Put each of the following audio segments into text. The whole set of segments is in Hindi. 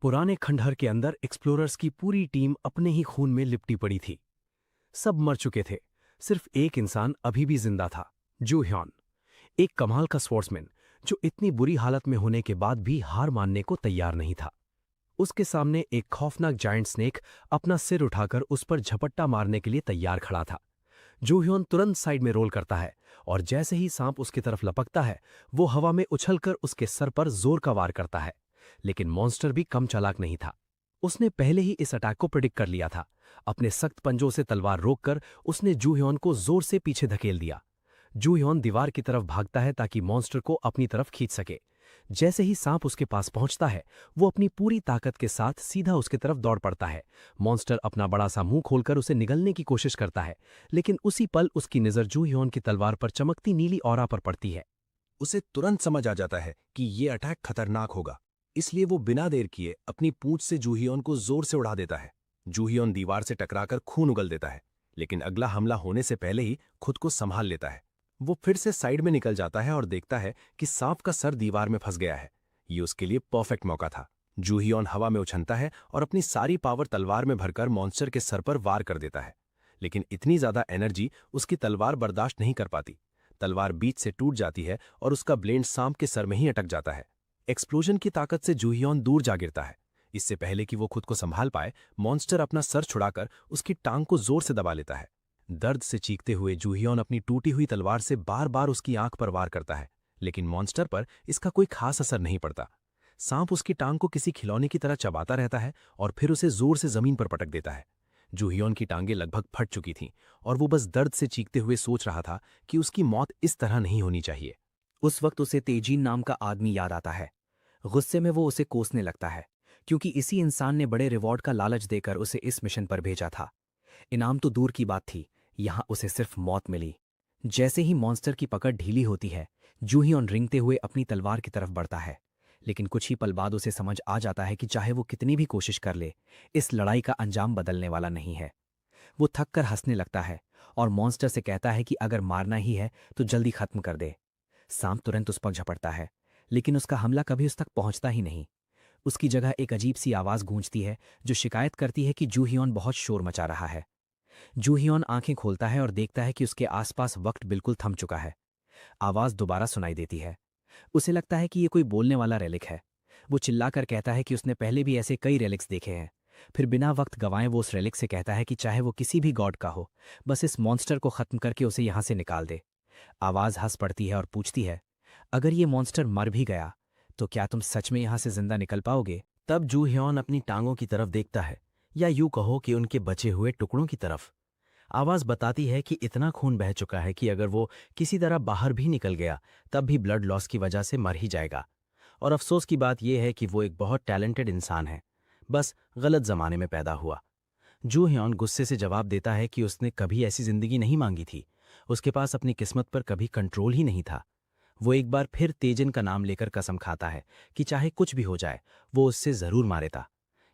पुराने खंडहर के अंदर एक्सप्लोरर्स की पूरी टीम अपने ही खून में लिपटी पड़ी थी। सब मर चुके थे। सिर्फ एक इंसान अभी भी जिंदा था, जू ह्योन। एक कमाल का स्पोर्ट्समैन जो इतनी बुरी हालत में होने के बाद भी हार मानने को तैयार नहीं था। उसके सामने एक खौफनाक जायंट स्नेक अपना सिर उठाकर उस पर झपट्टा मारने के लिए तैयार खड़ा था। जू ह्योन तुरंत साइड में रोल करता है और जैसे ही सांप उसकी तरफ लपकता है, वो हवा में उछलकर उसके सर पर जोर का वार करता है। लेकिन मॉन्स्टर भी कम चालाक नहीं था। उसने पहले ही इस अटैक को प्रेडिक्ट कर लिया था। अपने सख्त पंजों से तलवार रोककर उसने जू ह्योन को जोर से पीछे धकेल दिया। जू ह्योन दीवार की तरफ भागता है ताकि मॉन्स्टर को अपनी तरफ खींच सके। जैसे ही सांप उसके पास पहुंचता है, वो अपनी पूरी ताकत के साथ सीधा उसकी तरफ दौड़ पड़ता है। मॉन्स्टर अपना बड़ा सा मुंह खोलकर उसे निगलने की कोशिश करता है, लेकिन उसी पल उसकी नजर जू ह्योन की तलवार पर चमकती नीली ऑरा पर पड़ती है। उसे तुरंत समझ आ जाता है कि ये अटैक खतरनाक होगा, इसलिए वो बिना देर किए अपनी पूंछ से जूहियोन को जोर से उड़ा देता है। जूहियोन दीवार से टकराकर खून उगल देता है, लेकिन अगला हमला होने से पहले ही खुद को संभाल लेता है। वो फिर से साइड में निकल जाता है और देखता है कि सांप का सर दीवार में फंस गया है। ये उसके लिए परफेक्ट मौका था। जूहियोन हवा में उछलता है और अपनी सारी पावर तलवार में भरकर मॉन्स्टर के सर पर वार कर देता है, लेकिन इतनी ज्यादा एनर्जी उसकी तलवार बर्दाश्त नहीं कर पाती। तलवार बीच से टूट जाती है और उसका ब्लेड सांप के सर में ही अटक जाता है। एक्सप्लोजन की ताकत से जूहियोन दूर जा गिरता है। इससे पहले कि वो खुद को संभाल पाए, मॉन्स्टर अपना सर छुड़ाकर उसकी टांग को जोर से दबा लेता है। दर्द से चीखते हुए जूहियोन अपनी टूटी हुई तलवार से बार बार उसकी आंख पर वार करता है, लेकिन मॉन्स्टर पर इसका कोई खास असर नहीं पड़ता। सांप उसकी टांग को किसी खिलौने की तरह चबाता रहता है और फिर उसे जोर से जमीन पर पटक देता है। जूहियोन की टांगें लगभग फट चुकी थीं और वो बस दर्द से चीखते हुए सोच रहा था कि उसकी मौत इस तरह नहीं होनी चाहिए। उस वक्त उसे तेजीन नाम का आदमी याद आता है। गुस्से में वो उसे कोसने लगता है, क्योंकि इसी इंसान ने बड़े रिवॉर्ड का लालच देकर उसे इस मिशन पर भेजा था। इनाम तो दूर की बात थी, यहां उसे सिर्फ मौत मिली। जैसे ही मॉन्स्टर की पकड़ ढीली होती है, जूहियोन रिंगते हुए अपनी तलवार की तरफ बढ़ता है। लेकिन कुछ ही पल बाद उसे समझ आ जाता है कि चाहे वो कितनी भी कोशिश कर ले, इस लड़ाई का अंजाम बदलने वाला नहीं है। वो थक कर हंसने लगता है और मॉन्स्टर से कहता है कि अगर मारना ही है तो जल्दी खत्म कर दे। सांप तुरंत उस पर झपटता है, लेकिन उसका हमला कभी उस तक पहुंचता ही नहीं। उसकी जगह एक अजीब सी आवाज गूंजती है जो शिकायत करती है कि जूहियोन बहुत शोर मचा रहा है। जूहियोन आंखें खोलता है और देखता है कि उसके आसपास वक्त बिल्कुल थम चुका है। आवाज दोबारा सुनाई देती है। उसे लगता है कि ये कोई बोलने वाला रेलिक है। वो चिल्लाकर कहता है कि उसने पहले भी ऐसे कई रेलिक्स देखे हैं। फिर बिना वक्त गंवाए वो उस रेलिक से कहता है कि चाहे वो किसी भी गॉड का हो, बस इस मॉन्स्टर को खत्म करके उसे यहां से निकाल दे। आवाज हंस पड़ती है और पूछती है, अगर ये मॉन्स्टर मर भी गया तो क्या तुम सच में यहां से जिंदा निकल पाओगे? तब जू ह्योन अपनी टांगों की तरफ देखता है, या यूं कहो कि उनके बचे हुए टुकड़ों की तरफ। आवाज बताती है कि इतना खून बह चुका है कि अगर वो किसी तरह बाहर भी निकल गया तब भी ब्लड लॉस की वजह से मर ही जाएगा। और अफसोस की बात यह है कि वो एक बहुत टैलेंटेड इंसान है, बस गलत जमाने में पैदा हुआ। जू ह्योन गुस्से से जवाब देता है कि उसने कभी ऐसी जिंदगी नहीं मांगी थी। उसके पास अपनी किस्मत पर कभी कंट्रोल ही नहीं था। वो एक बार फिर तेजिन का नाम लेकर कसम खाता है कि चाहे कुछ भी हो जाए वो उससे जरूर मारेगा।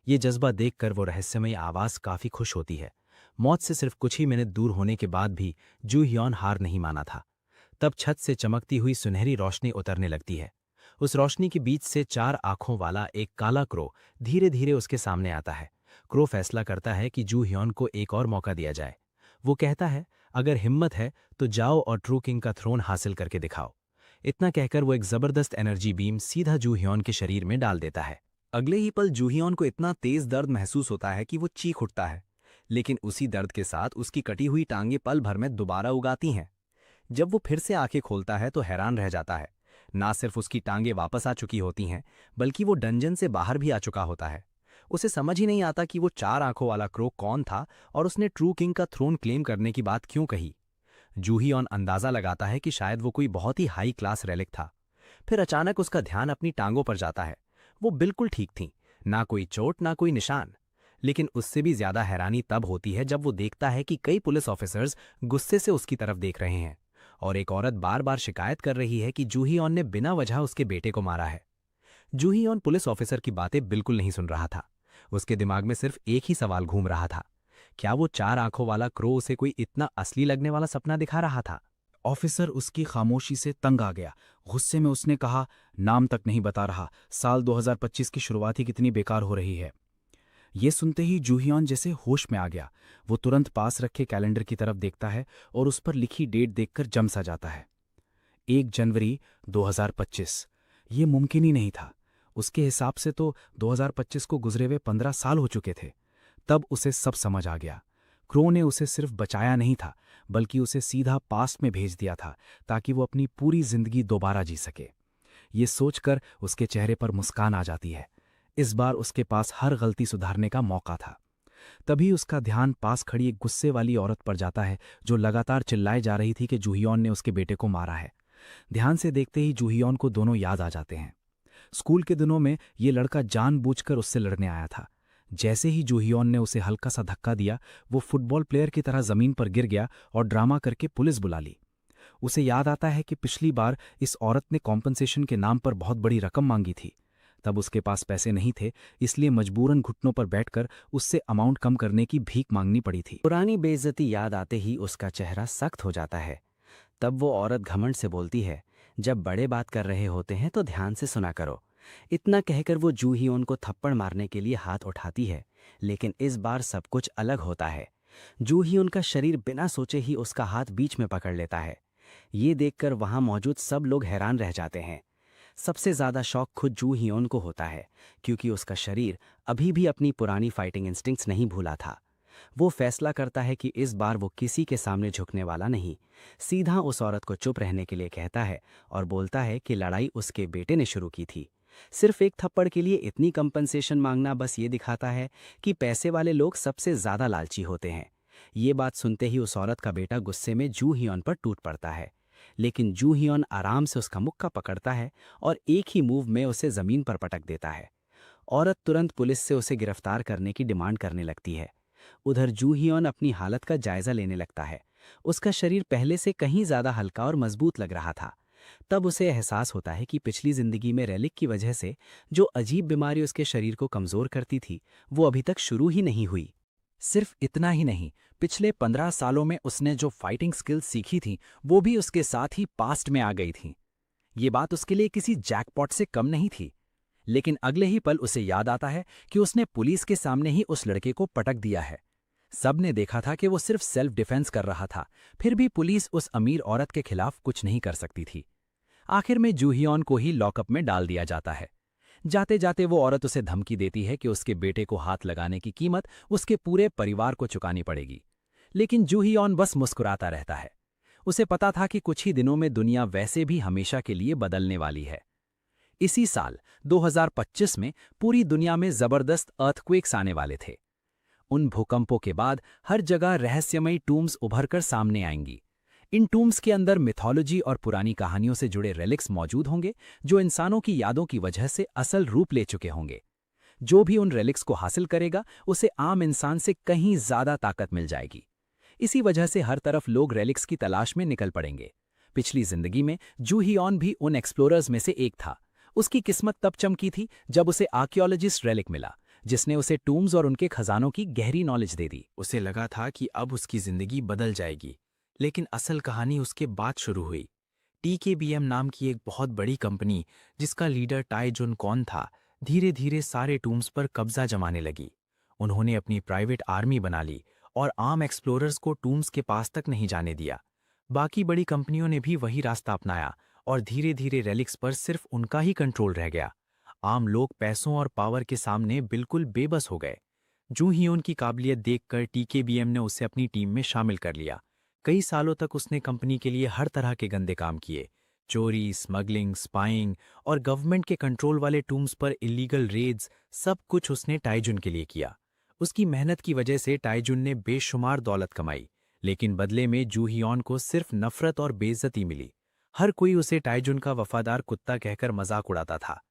ये जज्बा देखकर वो रहस्यमय आवाज काफी खुश होती है। मौत से सिर्फ कुछ ही मिनट दूर होने के बाद भी जू ह्योन हार नहीं माना था। तब छत से चमकती हुई सुनहरी रोशनी उतरने लगती है। उस रोशनी के बीच से 4 आंखों वाला एक काला क्रो धीरे धीरे उसके सामने आता है। क्रो फैसला करता है कि जू ह्योन को एक और मौका दिया जाए। वो कहता है, अगर हिम्मत है तो जाओ और ट्रू किंग का थ्रोन हासिल करके दिखाओ। इतना कहकर वो एक जबरदस्त एनर्जी बीम सीधा जू ह्योन के शरीर में डाल देता है। अगले ही पल जूहियोन को इतना तेज दर्द महसूस होता है कि वो चीख उठता है, लेकिन उसी दर्द के साथ उसकी कटी हुई टांगें पल भर में दोबारा उगाती हैं। जब वो फिर से आंखें खोलता है तो हैरान रह जाता है। ना सिर्फ उसकी टांगें वापस आ चुकी होती हैं, बल्कि वो डंजन से बाहर भी आ चुका होता है। उसे समझ ही नहीं आता कि वो 4 आंखों वाला क्रो कौन था और उसने ट्रू किंग का थ्रोन क्लेम करने की बात क्यों कही। जूहियोन अंदाजा लगाता है कि शायद वो कोई बहुत ही हाई क्लास रेलिक था। फिर अचानक उसका ध्यान अपनी टांगों पर जाता है। वो बिल्कुल ठीक थीं, ना कोई चोट ना कोई निशान। लेकिन उससे भी ज्यादा हैरानी तब होती है जब वो देखता है कि कई पुलिस ऑफिसर्स गुस्से से उसकी तरफ देख रहे हैं और एक औरत बार बार शिकायत कर रही है कि जूहियोन ने बिना वजह उसके बेटे को मारा है। जूहियोन पुलिस ऑफिसर की बातें बिल्कुल नहीं सुन रहा था। उसके दिमाग में सिर्फ एक ही सवाल घूम रहा था, क्या वो 4 आंखों वाला क्रो उसे कोई इतना असली लगने वाला सपना दिखा रहा था? ऑफिसर उसकी खामोशी से तंग आ गया। गुस्से में उसने कहा, नाम तक नहीं बता रहा, साल 2025 की शुरुआत ही कितनी बेकार हो रही है। ये सुनते ही जूहियॉन जैसे होश में आ गया। वो तुरंत पास रखे कैलेंडर की तरफ देखता है और उस पर लिखी डेट देखकर जम सा जाता है। 1 जनवरी 2025। ये मुमकिन ही नहीं था। उसके हिसाब से तो 2025 को गुजरे हुए 15 साल हो चुके थे। तब उसे सब समझ आ गया। क्रो ने उसे सिर्फ बचाया नहीं था, बल्कि उसे सीधा पास्ट में भेज दिया था ताकि वो अपनी पूरी जिंदगी दोबारा जी सके। ये सोचकर उसके चेहरे पर मुस्कान आ जाती है। इस बार उसके पास हर गलती सुधारने का मौका था। तभी उसका ध्यान पास खड़ी एक गुस्से वाली औरत पर जाता है जो लगातार चिल्लाए जा रही थी कि जूहियॉन ने उसके बेटे को मारा है। ध्यान से देखते ही जूहियॉन को दोनों याद आ जाते हैं। स्कूल के दिनों में ये लड़का जानबूझकर उससे लड़ने आया था। जैसे ही जूहियॉन ने उसे हल्का सा धक्का दिया, वो फुटबॉल प्लेयर की तरह जमीन पर गिर गया और ड्रामा करके पुलिस बुला ली। उसे याद आता है कि पिछली बार इस औरत ने कॉम्पनसेशन के नाम पर बहुत बड़ी रकम मांगी थी। तब उसके पास पैसे नहीं थे, इसलिए मजबूरन घुटनों पर बैठकर उससे अमाउंट कम करने की भीख मांगनी पड़ी थी। पुरानी बेइज्जती याद आते ही उसका चेहरा सख्त हो जाता है। तब वो औरत घमंड से बोलती है, जब बड़े बात कर रहे होते हैं तो ध्यान से सुना करो। इतना कहकर वो जूहियॉन को थप्पड़ मारने के लिए हाथ उठाती है, लेकिन इस बार सब कुछ अलग होता है। जूहियॉन का शरीर बिना सोचे ही उसका हाथ बीच में पकड़ लेता है। ये देखकर वहां मौजूद सब लोग हैरान रह जाते हैं। सबसे ज्यादा शौक खुद जूहियॉन को होता है, क्योंकि उसका शरीर अभी भी अपनी पुरानी फाइटिंग इंस्टिंक्ट्स नहीं भूला था। वो फैसला करता है कि इस बार वो किसी के सामने झुकने वाला नहीं। सीधा उस औरत को चुप रहने के लिए कहता है और बोलता है कि लड़ाई उसके बेटे ने शुरू की थी। सिर्फ एक थप्पड़ के लिए इतनी कंपनसेशन मांगना बस ये दिखाता है कि पैसे वाले लोग सबसे ज्यादा लालची होते हैं। ये बात सुनते ही उस औरत का बेटा गुस्से में जूहियॉन पर टूट पड़ता है, लेकिन जूहियॉन आराम से उसका मुक्का पकड़ता है और एक ही मूव में उसे जमीन पर पटक देता है। औरत तुरंत पुलिस से उसे गिरफ्तार करने की डिमांड करने लगती है। उधर जूहियॉन अपनी हालत का जायजा लेने लगता है। उसका शरीर पहले से कहीं ज्यादा हल्का और मजबूत लग रहा था। तब उसे एहसास होता है कि पिछली जिंदगी में रेलिक की वजह से जो अजीब बीमारी उसके शरीर को कमजोर करती थी, वो अभी तक शुरू ही नहीं हुई। सिर्फ इतना ही नहीं, पिछले 15 सालों में उसने जो फाइटिंग स्किल्स सीखी थी वो भी उसके साथ ही पास्ट में आ गई थी। ये बात उसके लिए किसी जैकपॉट से कम नहीं थी। लेकिन अगले ही पल उसे याद आता है कि उसने पुलिस के सामने ही उस लड़के को पटक दिया है। सबने देखा था कि वो सिर्फ सेल्फ डिफेंस कर रहा था, फिर भी पुलिस उस अमीर औरत के खिलाफ कुछ नहीं कर सकती थी। आखिर में जूहियॉन को ही लॉकअप में डाल दिया जाता है। जाते जाते वो औरत उसे धमकी देती है कि उसके बेटे को हाथ लगाने की कीमत उसके पूरे परिवार को चुकानी पड़ेगी। लेकिन जूहियॉन बस मुस्कुराता रहता है। उसे पता था कि कुछ ही दिनों में दुनिया वैसे भी हमेशा के लिए बदलने वाली है। इसी साल 2025 में पूरी दुनिया में जबरदस्त अर्थक्वेक्स आने वाले थे। उन भूकंपों के बाद हर जगह रहस्यमयी टूम्स उभरकर सामने आएंगी। इन टूम्स के अंदर मिथोलॉजी और पुरानी कहानियों से जुड़े रेलिक्स मौजूद होंगे, जो इंसानों की यादों की वजह से असल रूप ले चुके होंगे। जो भी उन रेलिक्स को हासिल करेगा, उसे आम इंसान से कहीं ज्यादा ताकत मिल जाएगी। इसी वजह से हर तरफ लोग रेलिक्स की तलाश में निकल पड़ेंगे। पिछली जिंदगी में जूहियॉन भी उन एक्सप्लोरर्स में से एक था। उसकी किस्मत तब चमकी थी जब उसे आर्कियोलॉजिस्ट रेलिक मिला, जिसने उसे टूम्स और उनके खजानों की गहरी नॉलेज दे दी। उसे लगा था कि अब उसकी जिंदगी बदल जाएगी, लेकिन असल कहानी उसके बाद शुरू हुई। TKBM नाम की एक बहुत बड़ी कंपनी, जिसका लीडर टाई जुन कॉन था, धीरे धीरे सारे टूम्स पर कब्जा जमाने लगी। उन्होंने अपनी प्राइवेट आर्मी बना ली और आम एक्सप्लोरर्स को टूम्स के पास तक नहीं जाने दिया। बाकी बड़ी कंपनियों ने भी वही रास्ता अपनाया और धीरे धीरे रेलिक्स पर सिर्फ उनका ही कंट्रोल रह गया। आम लोग पैसों और पावर के सामने बिल्कुल बेबस हो गए। जूहियॉन की काबिलियत देखकर TKBM ने उसे अपनी टीम में शामिल कर लिया। कई सालों तक उसने कंपनी के लिए हर तरह के गंदे काम किए। चोरी, स्मगलिंग, स्पाइंग और गवर्नमेंट के कंट्रोल वाले टूम्स पर इलीगल रेड्स, सब कुछ उसने टाइजुन के लिए किया। उसकी मेहनत की वजह से टाइजुन ने बेशुमार दौलत कमाई, लेकिन बदले में जूहियॉन को सिर्फ नफरत और बेइज्जती मिली। हर कोई उसे टाइजुन का वफादार कुत्ता कहकर मजाक उड़ाता था।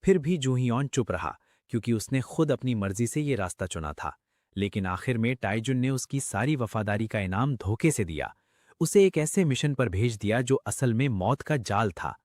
फिर भी जूहियॉन चुप रहा, क्योंकि उसने खुद अपनी मर्जी से ये रास्ता चुना था। लेकिन आखिर में टाइजुन ने उसकी सारी वफादारी का इनाम धोखे से दिया। उसे एक ऐसे मिशन पर भेज दिया जो असल में मौत का जाल था।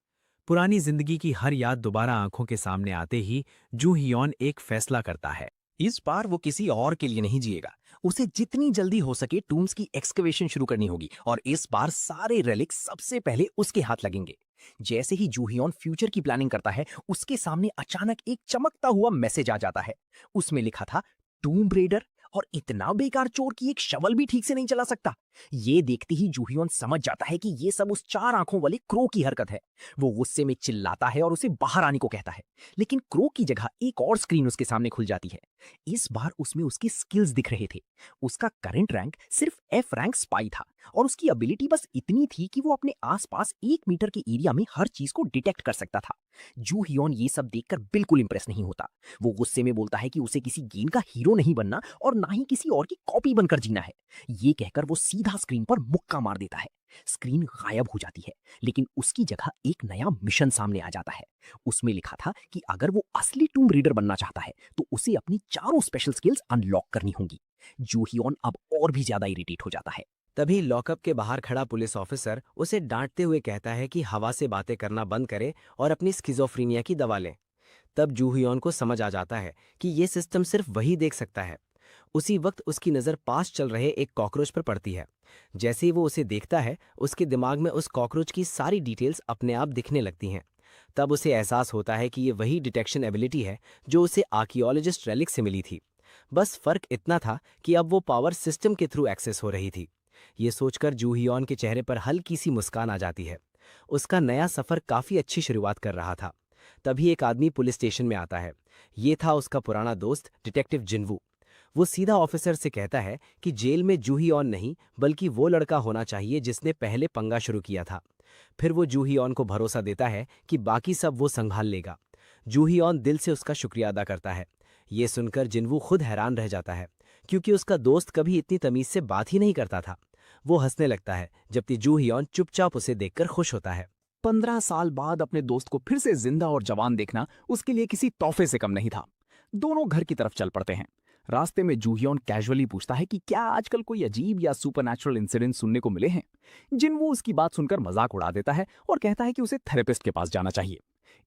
पुरानी जिंदगी की हर याद दोबारा आंखों के सामने आते ही जूहियॉन एक फैसला करता है। इस बार वो किसी और के लिए नहीं जिएगा, उसे जितनी जल्दी हो सके टूम्स की एक्सकवेशन शुरू करनी होगी और इस बार सारे रेलिक्स सबसे पहले उसके हाथ लगेंगे। जैसे ही जूहियॉन फ्यूचर की प्लानिंग करता है, उसके सामने अचानक एक चमकता हुआ मैसेज आ जाता है। उसमें लिखा था टूम्ब रेडर, और इतना बेकार चोर कि एक शवल भी ठीक से नहीं चला सकता। ये देखते ही जूहियॉन समझ जाता है कि ये सब उस 4 आंखों वाले क्रो की हरकत है। वो गुस्से में चिल्लाता है और उसे बाहर आने को कहता है, लेकिन क्रो की जगह एक और स्क्रीन उसके सामने खुल जाती है। इस बार उसमें उसके स्किल्स दिख रहे थे। उसका करंट रैंक सिर्फ एफ रैंक स्पाई था और उसकी एबिलिटी बस इतनी थी कि वो अपने आसपास 1 मीटर के एरिया में हर चीज को डिटेक्ट कर सकता था। जूहियॉन ये सब देखकर बिल्कुल इंप्रेस नहीं होता। वो गुस्से में बोलता है कि उसे किसी गेम का हीरो नहीं बनना और ना ही किसी और की कॉपी बनकर जीना है। ये कहकर वो सीधा स्क्रीन पर मुक्का मार देता है। स्क्रीन गायब हो जाती है, लेकिन उसकी जगह एक नया मिशन सामने आ जाता है। उसमें लिखा था कि अगर वो असली टूम्ब रीडर बनना चाहता है तो उसे अपनी 4 स्पेशल स्किल्स अनलॉक करनी होंगी। जूहियॉन अब और भी ज्यादा इरिटेट हो जाता है। तभी लॉकअप के बाहर खड़ा पुलिस ऑफिसर उसे डांटते हुए कहता है कि हवा से बातें करना बंद करे और अपनी स्किज़ोफ्रीनिया की दवा ले। तब जूहियॉन को समझ आ जाता है कि ये सिस्टम सिर्फ वही देख सकता है। उसी वक्त उसकी नज़र पास चल रहे एक कॉकरोच पर पड़ती है। जैसे ही वो उसे देखता है, उसके दिमाग में उस कॉकरोच की सारी डिटेल्स अपने आप दिखने लगती हैं। तब उसे एहसास होता है कि ये वही डिटेक्शन एबिलिटी है जो उसे आर्कियोलॉजिस्ट रेलिक से मिली थी। बस फर्क इतना था कि अब वो पावर सिस्टम के थ्रू एक्सेस हो रही थी। ये सोचकर जूहियॉन के चेहरे पर हल्की सी मुस्कान आ जाती है। उसका नया सफ़र काफ़ी अच्छी शुरुआत कर रहा था। तभी एक आदमी पुलिस स्टेशन में आता है। ये था उसका पुराना दोस्त डिटेक्टिव जिन्वू। वो सीधा ऑफिसर से कहता है कि जेल में जूहियॉन नहीं बल्कि वो लड़का होना चाहिए जिसने पहले पंगा शुरू किया था। फिर वो जूहियॉन को भरोसा देता है कि बाकी सब वो संभाल लेगा। जूहियॉन दिल से उसका शुक्रिया अदा करता है। ये सुनकर जिन्वू खुद हैरान रह जाता है, क्योंकि उसका दोस्त कभी इतनी तमीज से बात ही नहीं करता था। वो हंसने लगता है, जबकि जूहियॉन चुपचाप उसे देखकर खुश होता है। 15 साल बाद अपने दोस्त को फिर से जिंदा और जवान देखना उसके लिए किसी तोहफे से कम नहीं था। दोनों घर की तरफ चल पड़ते हैं। रास्ते में जूहियॉन कैजुअली पूछता है कि क्या आजकल कोई अजीब या सुपरनैचुरल इंसिडेंट सुनने को मिले हैं। जिन्वू उसकी बात सुनकर मजाक उड़ा देता है और कहता है कि उसे थेरेपिस्ट के पास जाना चाहिए।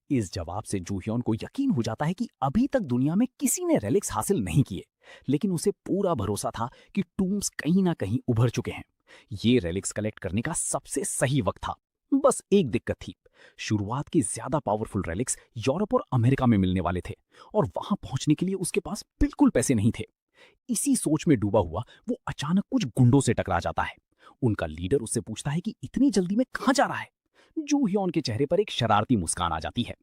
इस जवाब से जूहियॉन को यकीन हो जाता है कि अभी तक दुनिया में किसी ने रेलिक्स हासिल नहीं किए, लेकिन उसे पूरा भरोसा था कि टूम्स कहीं ना कहीं उभर चुके हैं। ये रेलिक्स कलेक्ट करने का सबसे सही वक्त था। बस एक दिक्कत थी, शुरुआत के ज्यादा पावरफुल रेलिक्स यूरोप और अमेरिका में मिलने वाले थे और वहां पहुंचने के लिए उसके पास बिल्कुल पैसे नहीं थे। इसी सोच में डूबा हुआ वो अचानक कुछ गुंडों से टकरा जाता है। उनका लीडर उससे पूछता है कि इतनी जल्दी में कहां जा रहा है। जूहियॉन के चेहरे पर एक शरारती मुस्कान आ जाती है।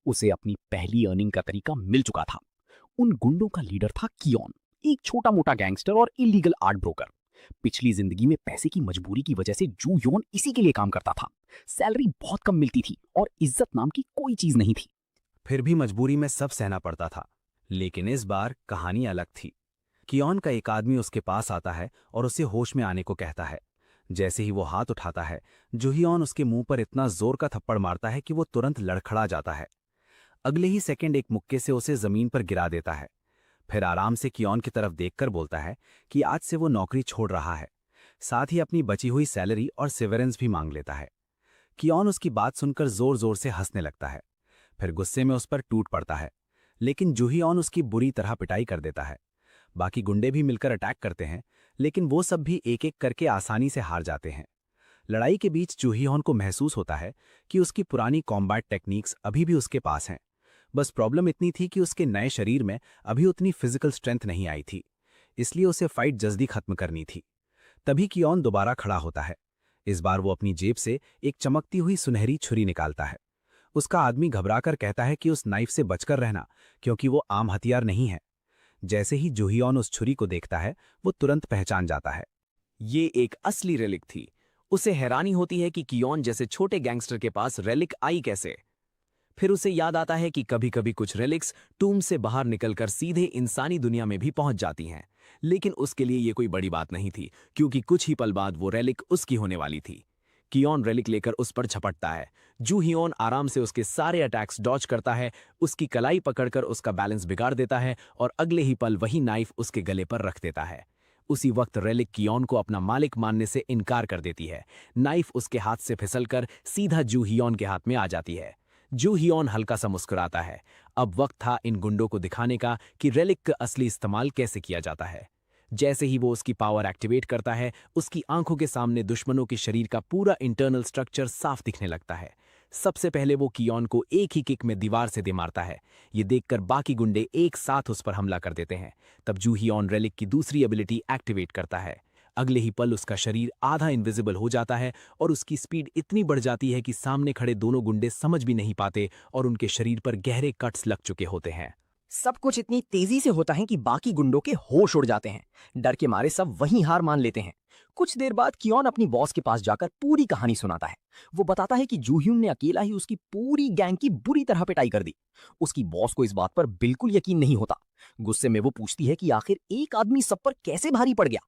उसे अपनी पहली अर्निंग का तरीका मिल चुका था। उन गुंडों का लीडर था कियोन, एक छोटा मोटा गैंगस्टर और इलीगल आर्ट ब्रोकर। पिछली जिंदगी में पैसे की मजबूरी की वजह से जूहियॉन इसी के लिए काम करता था। सैलरी बहुत कम मिलती थी और इज्जत नाम की कोई चीज नहीं थी। फिर भी मजबूरी में सब सहना पड़ता था। लेकिन इस बार कहानी अलग थी। कियोन का एक आदमी उसके पास आता है और उसे होश में आने को कहता है। जैसे ही वो हाथ उठाता है, जूहियॉन उसके मुंह पर इतना जोर का थप्पड़ मारता है कि वो तुरंत लड़खड़ा जाता है। अगले ही सेकंड एक मुक्के से उसे जमीन पर गिरा देता है। फिर आराम से कियोन की तरफ देखकर बोलता है कि आज से वो नौकरी छोड़ रहा है। साथ ही अपनी बची हुई सैलरी और सेवरेंस भी मांग लेता है। कियोन उसकी बात सुनकर जोर जोर से हंसने लगता है। फिर गुस्से में उस पर टूट पड़ता है, लेकिन जूहियॉन उसकी बुरी तरह पिटाई कर देता है। बाकी गुंडे भी मिलकर अटैक करते हैं, लेकिन वो सब भी एक एक करके आसानी से हार जाते हैं। लड़ाई के बीच जूहियॉन को महसूस होता है कि उसकी पुरानी कॉम्बैट टेक्निक्स अभी भी उसके पास हैं। बस प्रॉब्लम इतनी थी कि उसके नए शरीर में अभी उतनी फिजिकल स्ट्रेंथ नहीं आई थी, इसलिए उसे फाइट जल्दी खत्म करनी थी। तभी कियोन दोबारा खड़ा होता है। इस बार वो अपनी जेब से एक चमकती हुई सुनहरी छुरी निकालता है। उसका आदमी घबराकर कहता है कि उस नाइफ से बचकर रहना, क्योंकि वो आम हथियार नहीं है। जैसे ही जूहियॉन उस छुरी को देखता है, वो तुरंत पहचान जाता है। ये एक असली रेलिक थी। उसे हैरानी होती है कि कियोन जैसे छोटे गैंगस्टर के पास रेलिक आई कैसे। फिर उसे याद आता है कि कभी कभी कुछ रेलिक्स टूम से बाहर निकलकर सीधे इंसानी दुनिया में भी पहुंच जाती हैं, लेकिन उसके लिए ये कोई बड़ी बात नहीं थी, क्योंकि कुछ ही पल बाद वो रेलिक उसकी होने वाली थी। कियोन रेलिक लेकर उस पर झपटता है। जूहियॉन आराम से उसके सारे अटैक्स डॉज करता है, उसकी कलाई पकड़कर उसका बैलेंस बिगाड़ देता है और अगले ही पल वही नाइफ उसके गले पर रख देता है। उसी वक्त रेलिक कियोन को अपना मालिक मानने से इनकार कर देती है। नाइफ उसके हाथ से फिसलकर सीधा जूहियॉन के हाथ में आ जाती है। जूहियॉन हल्का सा मुस्कुराता है। अब वक्त था इन गुंडों को दिखाने का कि रेलिक का असली इस्तेमाल कैसे किया जाता है। जैसे ही वो उसकी पावर एक्टिवेट करता है, उसकी आंखों के सामने दुश्मनों के शरीर का पूरा इंटरनल स्ट्रक्चर साफ दिखने लगता है। सबसे पहले वो कियोन को एक ही किक में दीवार से दे मारता है। ये देखकर बाकी गुंडे एक साथ उस पर हमला कर देते हैं। तब जूहियोन रेलिक की दूसरी एबिलिटी एक्टिवेट करता है। अगले ही पल उसका शरीर आधा इनविजिबल हो जाता है और उसकी स्पीड इतनी बढ़ जाती है कि सामने खड़े दोनों गुंडे समझ भी नहीं पाते और उनके शरीर पर गहरे कट्स लग चुके होते हैं। सब कुछ इतनी तेजी से होता है कि बाकी गुंडों के होश उड़ जाते हैं। डर के मारे सब वहीं हार मान लेते हैं। कुछ देर बाद कियोन अपनी बॉस के पास जाकर पूरी कहानी सुनाता है। वो बताता है कि जूह्यून ने अकेला ही उसकी पूरी गैंग की बुरी तरह पिटाई कर दी। उसकी बॉस को इस बात पर बिल्कुल यकीन नहीं होता। गुस्से में वो पूछती है कि आखिर एक आदमी सब पर कैसे भारी पड़ गया।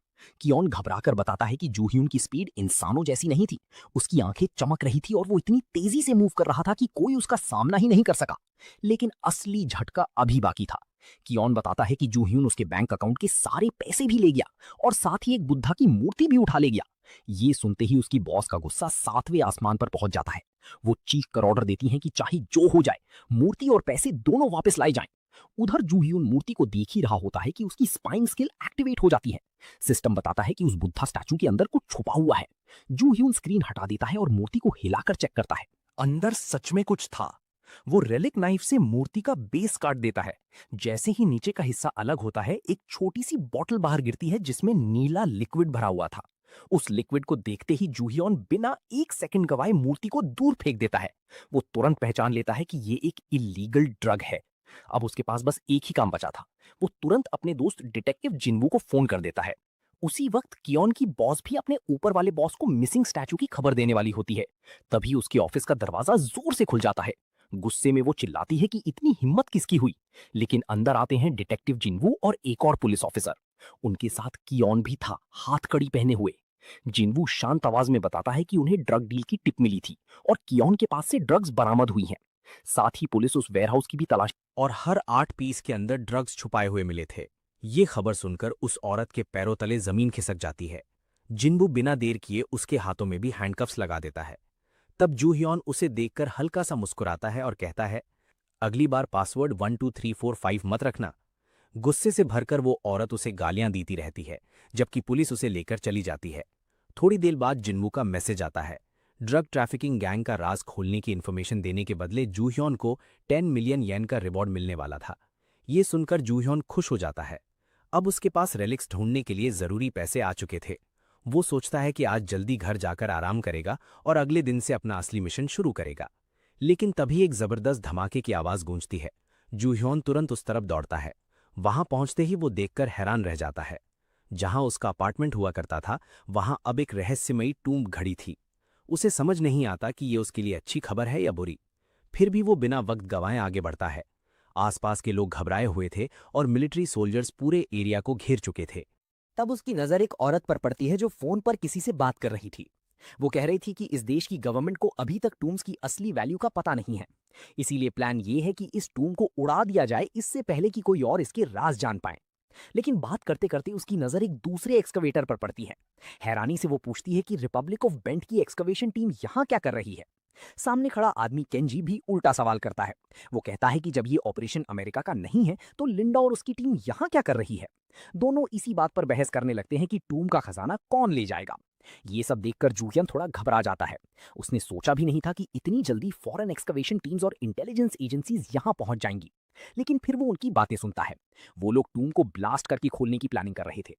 कियोन घबराकर बताता है कि जूह्यून की स्पीड इंसानों जैसी नहीं थी। उसकी आंखें चमक रही थी और वो इतनी तेजी से मूव कर रहा था कि कोई उसका सामना ही नहीं कर सका। लेकिन असली झटका अभी बाकी था। कियोन बताता है कि जूह्यून उसके बैंक अकाउंट के सारे पैसे भी ले गया और साथ ही एक बुद्धा की मूर्ति भी उठा ले गया। ये सुनते ही उसकी बॉस का गुस्सा 7वें आसमान पर पहुंच जाता है। वो चीख कर ऑर्डर देती हैं कि चाहे जो हो जाए, मूर्ति और पैसे दोनों वापस लाए जाएं। उधर जूह्यून मूर्ति को देख ही रहा होता है कि उसकी स्पाइंग स्किल एक्टिवेट हो जाती है। सिस्टम बताता है कि उस बुद्धा स्टैचू के अंदर कुछ छुपा हुआ है। जूह्यून स्क्रीन हटा देता है और मूर्ति को हिलाकर चेक करता है। अंदर सच में कुछ था। वो रेलिक नाइफ से मूर्ति का बेस काट देता है। जैसे ही नीचे का हिस्सा अलग होता है, एक छोटी सी बॉटल बाहर गिरती है जिसमें नीला लिक्विड भरा हुआ था। उस लिक्विड को देखते ही जूह्योन बिना एक सेकंड गवाए मूर्ति को दूर फेंक देता है। वो तुरंत पहचान लेता है कि ये एक इलीगल ड्रग है। अब उसके पास बस एक ही काम बचा था। वो तुरंत अपने दोस्त डिटेक्टिव जिन्वू को फोन कर देता है। उसी वक्त कियोन की बॉस भी अपने ऊपर वाले बॉस को मिसिंग स्टैचू की खबर देने वाली होती है। तभी उसके ऑफिस का दरवाजा जोर से खुल जाता है। गुस्से में वो चिल्लाती है कि इतनी हिम्मत किसकी हुई। लेकिन अंदर आते हैं डिटेक्टिव जिन्वू और एक और पुलिस ऑफिसर। उनके साथ कियोन भी था, हाथ कड़ी पहने हुए। जिन्वू शांत आवाज में बताता है कि उन्हें ड्रग डील की टिप मिली थी और कियोन के पास से ड्रग्स बरामद हुई हैं। साथ ही पुलिस उस वेयरहाउस की भी तलाश और हर 8 पीस के अंदर ड्रग्स छुपाए हुए मिले थे। ये खबर सुनकर उस औरत के पैरों तले जमीन खिसक जाती है। जिन्वू बिना देर किए उसके हाथों में भी हैंडकफ्स लगा देता है। तब जूह्योन उसे देखकर हल्का सा मुस्कुराता है और कहता है, अगली बार पासवर्ड 1 2 3 4 5 मत रखना। गुस्से से भरकर वो औरत उसे गालियां देती रहती है, जबकि पुलिस उसे लेकर चली जाती है। थोड़ी देर बाद जिन्वू का मैसेज आता है। ड्रग ट्रैफिकिंग गैंग का राज खोलने की इन्फॉर्मेशन देने के बदले जूह्योन को 10 मिलियन येन का रिवॉर्ड मिलने वाला था। ये सुनकर जूह्योन खुश हो जाता है। अब उसके पास रेलिक्स ढूंढने के लिए जरूरी पैसे आ चुके थे। वो सोचता है कि आज जल्दी घर जाकर आराम करेगा और अगले दिन से अपना असली मिशन शुरू करेगा। लेकिन तभी एक जबरदस्त धमाके की आवाज गूंजती है। जूह्योन तुरंत उस तरफ दौड़ता है। वहां पहुंचते ही वो देखकर हैरान रह जाता है। जहां उसका अपार्टमेंट हुआ करता था, वहां अब एक रहस्यमयी टूम्ब घड़ी थी। उसे समझ नहीं आता कि ये उसके लिए अच्छी खबर है या बुरी। फिर भी वो बिना वक्त गंवाए आगे बढ़ता है। आसपास के लोग घबराए हुए थे और मिलिट्री सोल्जर्स पूरे एरिया को घेर चुके थे। तब उसकी नजर एक औरत पर पड़ती है जो फोन पर किसी से बात कर रही थी। वो कह रही थी कि इस देश की गवर्नमेंट को अभी तक टूम्स की असली वैल्यू का पता नहीं है। इसीलिए प्लान ये है कि इस टूम को उड़ा दिया जाए, इससे पहले कि कोई और इसके राज जान पाए। लेकिन बात करते करते उसकी नजर एक दूसरे एक्सकवेटर पर पड़ती है। हैरानी से वो पूछती है कि रिपब्लिक ऑफ बेंट की एक्सकवेशन टीम यहाँ क्या कर रही है। सामने खड़ा आदमी केंजी भी उल्टा सवाल करता है। वो कहता है कि जब ये ऑपरेशन अमेरिका का नहीं है तो लिंडा और उसकी टीम यहाँ क्या कर रही है। दोनों इसी बात पर बहस करने लगते हैं कि टूम का खजाना कौन ले जाएगा। ये सब देखकर जूहियन थोड़ा घबरा जाता है। उसने सोचा भी नहीं था कि इतनी जल्दी फॉरेन एक्सकवेशन टीम्स और इंटेलिजेंस एजेंसीज यहाँ पहुंच जाएंगी। लेकिन फिर वो उनकी बातें सुनता है। वो लोग टूम को ब्लास्ट करके खोलने की प्लानिंग कर रहे थे।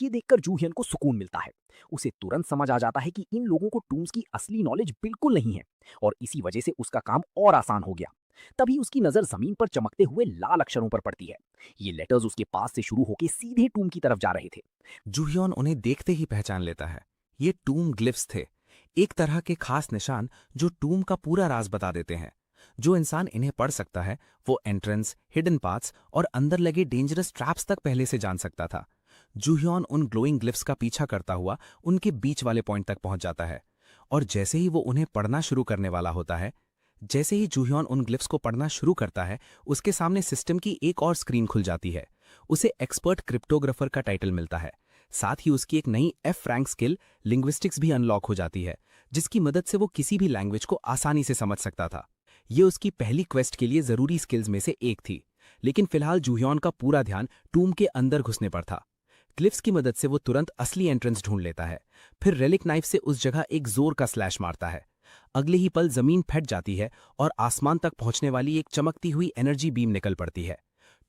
ये देखकर जूहियन को सुकून मिलता है। उसे तुरंत समझ आ जाता है कि इन लोगों को टूम्स की असली नॉलेज बिल्कुल नहीं है और इसी वजह से उसका काम और आसान हो गया। तभी उसकी नजर जमीन पर चमकते हुए लाल अक्षरों पर पड़ती है। ये लेटर्स उसके पास से शुरू होकर सीधे टूम की तरफ जा रहे थे। जूह्योन उन्हें देखते ही पहचान लेता है। ये टूम ग्लिफ्स थे, एक तरह के खास निशान जो टूम का पूरा राज बता देते हैं। जो इंसान इन्हें पढ़ सकता है वो एंट्रेंस, हिडन पाथ्स और अंदर लगे डेंजरस ट्रैप्स तक पहले से जान सकता था। जूह्योन उन ग्लोइंग ग्लिफ्स का पीछा करता हुआ उनके बीच वाले पॉइंट तक पहुंच जाता है और जैसे ही वो उन्हें पढ़ना शुरू करने वाला होता है, जैसे ही जूह्योन उन ग्लिफ्स को पढ़ना शुरू करता है, उसके सामने सिस्टम की एक और स्क्रीन खुल जाती है। उसे एक्सपर्ट क्रिप्टोग्राफर का टाइटल मिलता है। साथ ही उसकी एक नई F रैंक स्किल लिंग्विस्टिक्स भी अनलॉक हो जाती है, जिसकी मदद से वो किसी भी लैंग्वेज को आसानी से समझ सकता था। ये उसकी पहली क्वेस्ट के लिए जरूरी स्किल्स में से एक थी। लेकिन फिलहाल जूह्योन का पूरा ध्यान टूम के अंदर घुसने पर था। ग्लिफ्स की मदद से वो तुरंत असली एंट्रेंस ढूंढ लेता है, फिर रेलिक नाइफ से उस जगह एक जोर का स्लैश मारता है। अगले ही पल जमीन फट जाती है और आसमान तक पहुंचने वाली एक चमकती हुई एनर्जी बीम निकल पड़ती है।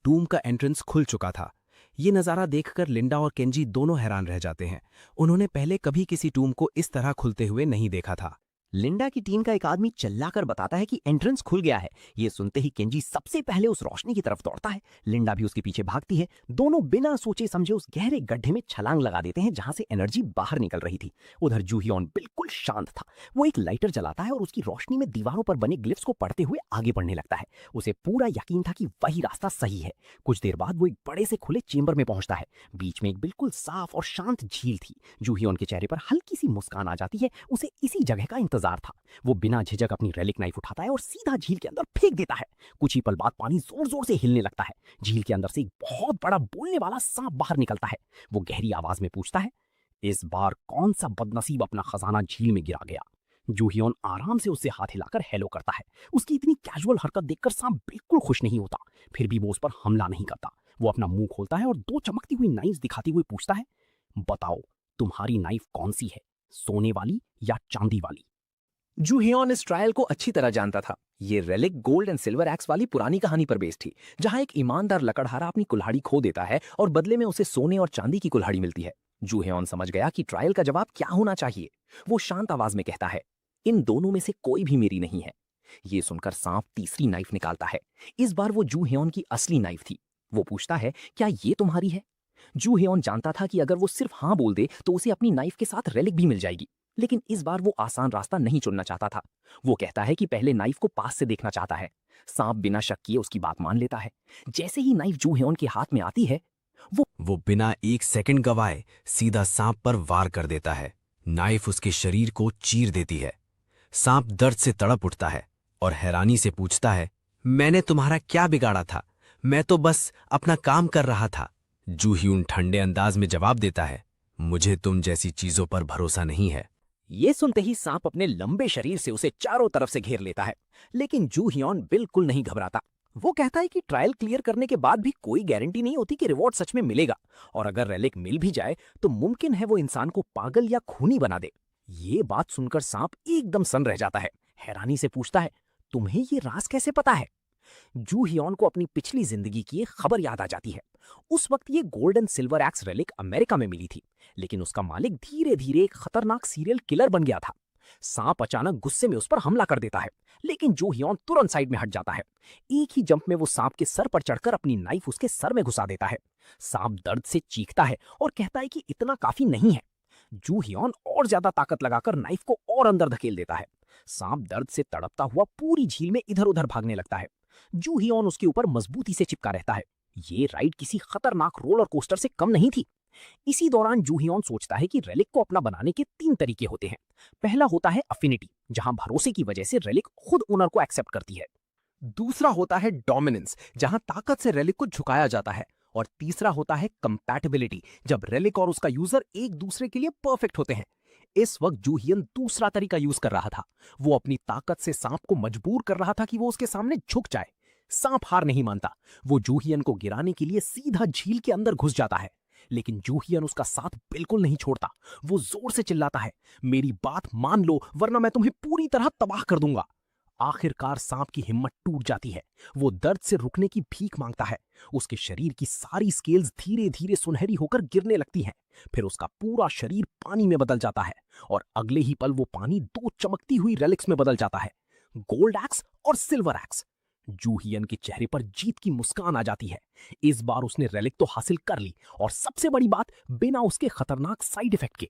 टूम का एंट्रेंस खुल चुका था। ये नज़ारा देखकर लिंडा और केंजी दोनों हैरान रह जाते हैं। उन्होंने पहले कभी किसी टूम को इस तरह खुलते हुए नहीं देखा था। लिंडा की टीम का एक आदमी चिल्लाकर बताता है कि एंट्रेंस खुल गया है। ये सुनते ही केंजी सबसे पहले उस रोशनी की तरफ दौड़ता है। लिंडा भी उसके पीछे भागती है। दोनों बिना सोचे समझे उस गहरे गड्ढे में छलांग लगा देते हैं जहां से एनर्जी बाहर निकल रही थी। उधर जूहियोन बिल्कुल शांत था। वो एक लाइटर जलाता है और उसकी रोशनी में दीवारों पर बने ग्लिफ्स को पढ़ते हुए आगे बढ़ने लगता है। उसे पूरा यकीन था कि वही रास्ता सही है। कुछ देर बाद वो एक बड़े से खुले चेंबर में पहुंचता है। बीच में एक बिल्कुल साफ और शांत झील थी। जूहियोन के चेहरे पर हल्की सी मुस्कान आ जाती है। उसे इसी जगह का इंतजार था। वो बिना झिझक अपनी रेलिक नाइफ उठाता है और सीधा झील के अंदर फेंक देता है। कुछ ही पल बाद पानी जोर जोर से हिलने लगता है। झील के अंदर से एक बहुत बड़ा बोलने वाला सांप बाहर निकलता है। वो गहरी आवाज में पूछता है, इस बार कौन सा बदनसीब अपना खजाना झील में गिरा गया? जूहियोन आराम से उससे हाथ हिलाकर हेलो करता है। उसकी इतनी कैजुअल हरकत देखकर सांप बिल्कुल खुश नहीं होता। फिर भी वो उस पर हमला नहीं करता। वो अपना मुंह खोलता है और दो चमकती हुई नाइफ दिखाते हुए पूछता है, बताओ तुम्हारी नाइफ कौन सी है, सोने वाली या चांदी वाली? जूहियोन इस ट्रायल को अच्छी तरह जानता था। ये relic gold and silver x वाली पुरानी कहानी पर बेस्ड थी, जहां एक ईमानदार लकड़हारा अपनी कुल्हाड़ी खो देता है और बदले में उसे सोने और चांदी की कुल्हाड़ी मिलती है। जूहियोन समझ गया कि ट्रायल का जवाब क्या होना चाहिए। वो शांत आवाज में कहता है, इन दोनों में से कोई भी मेरी नहीं है। ये सुनकर सांप तीसरी नाइफ निकालता है। इस बार वो जूहियोन की असली नाइफ थी। वो पूछता है, क्या ये तुम्हारी है? जूहियोन जानता था कि अगर वो सिर्फ हाँ बोल दे तो उसे अपनी नाइफ के साथ रेलिक भी मिल जाएगी, लेकिन इस बार वो आसान रास्ता नहीं चुनना चाहता था। वो कहता है कि पहले नाइफ को पास से देखना चाहता है। सांप बिना शक किए उसकी बात मान लेता है। जैसे ही नाइफ जूहियोन के हाथ में आती है, वो बिना एक सेकंड गवाए सीधा सांप पर वार कर देता है। नाइफ उसके शरीर को चीर देती है। सांप दर्द से तड़प उठता है और हैरानी से पूछता है, मैंने तुम्हारा क्या बिगाड़ा था? मैं तो बस अपना काम कर रहा था। जूहियोन ठंडे अंदाज में जवाब देता है, मुझे तुम जैसी चीजों पर भरोसा नहीं है। ये सुनते ही सांप अपने लंबे शरीर से उसे चारों तरफ से घेर लेता है। लेकिन जूहियोन बिल्कुल नहीं घबराता। वो कहता है कि ट्रायल क्लियर करने के बाद भी कोई गारंटी नहीं होती कि रिवॉर्ड सच में मिलेगा, और अगर रेलिक मिल भी जाए तो मुमकिन है वो इंसान को पागल या खूनी बना दे। ये बात सुनकर सांप एकदम सन्न रह जाता है। हैरानी से पूछता है, तुम्हें ये राज कैसे पता है? जूहियोन को अपनी पिछली जिंदगी की एक खबर याद आ जाती है। उस वक्त ये gold and silver x relic America में मिली थी, लेकिन उसका मालिक धीरे धीरे एक खतरनाक सीरियल किलर बन गया था। सांप अचानक गुस्से में उस पर हमला कर देता है, लेकिन जूहियोन तुरंत साइड में हट जाता है। एक ही जंप में वो सांप के सर पर चढ़कर अपनी नाइफ उसके सर में घुसा देता है। सांप दर्द से चीखता है और कहता है कि इतना काफी नहीं है। जूहियोन और ज्यादा ताकत लगाकर नाइफ को और अंदर धकेल देता है। सांप दर्द से तड़पता हुआ पूरी झील में इधर उधर भागने लगता है। जूहियोन उसके ऊपर मजबूती से चिपका रहता है। ये राइड किसी खतरनाक रोलर कोस्टर से कम नहीं थी। इसी दौरान जूहियोन सोचता है कि रेलिक को अपना बनाने के 3 तरीके होते हैं। पहला होता है अफिनिटी, जहां भरोसे की वजह से रेलिक खुद ओनर को एक्सेप्ट करती है। दूसरा होता है डोमिनेंस, जहां ताकत से रेलिक को झुकाया जाता है। और तीसरा होता है कंपैटिबिलिटी, जब रेलिक और उसका यूजर एक दूसरे के लिए परफेक्ट होते हैं। इस वक्त जूहियन दूसरा तरीका यूज कर रहा था। वो अपनी ताकत से सांप को मजबूर कर रहा था कि वो उसके सामने झुक जाए। सांप हार नहीं मानता। वो जूहियन को गिराने के लिए सीधा झील के अंदर घुस जाता है, लेकिन जूहियन उसका साथ बिल्कुल नहीं छोड़ता। वो जोर से चिल्लाता है, मेरी बात मान लो वरना मैं तुम्हें पूरी तरह तबाह कर दूंगा। आखिरकार सांप की हिम्मत टूट जाती है। वो दर्द से रुकने की भीख मांगता है। उसके शरीर की सारी स्केल्स धीरे धीरे सुनहरी होकर गिरने लगती हैं। फिर उसका पूरा शरीर पानी में बदल जाता है और अगले ही पल वो पानी 2 चमकती हुई रेलिक्स में बदल जाता है, गोल्ड एक्स और सिल्वर एक्स। जूहियन के चेहरे पर जीत की मुस्कान आ जाती है। इस बार उसने रेलिक तो हासिल कर ली, और सबसे बड़ी बात, बिना उसके खतरनाक साइड इफेक्ट के।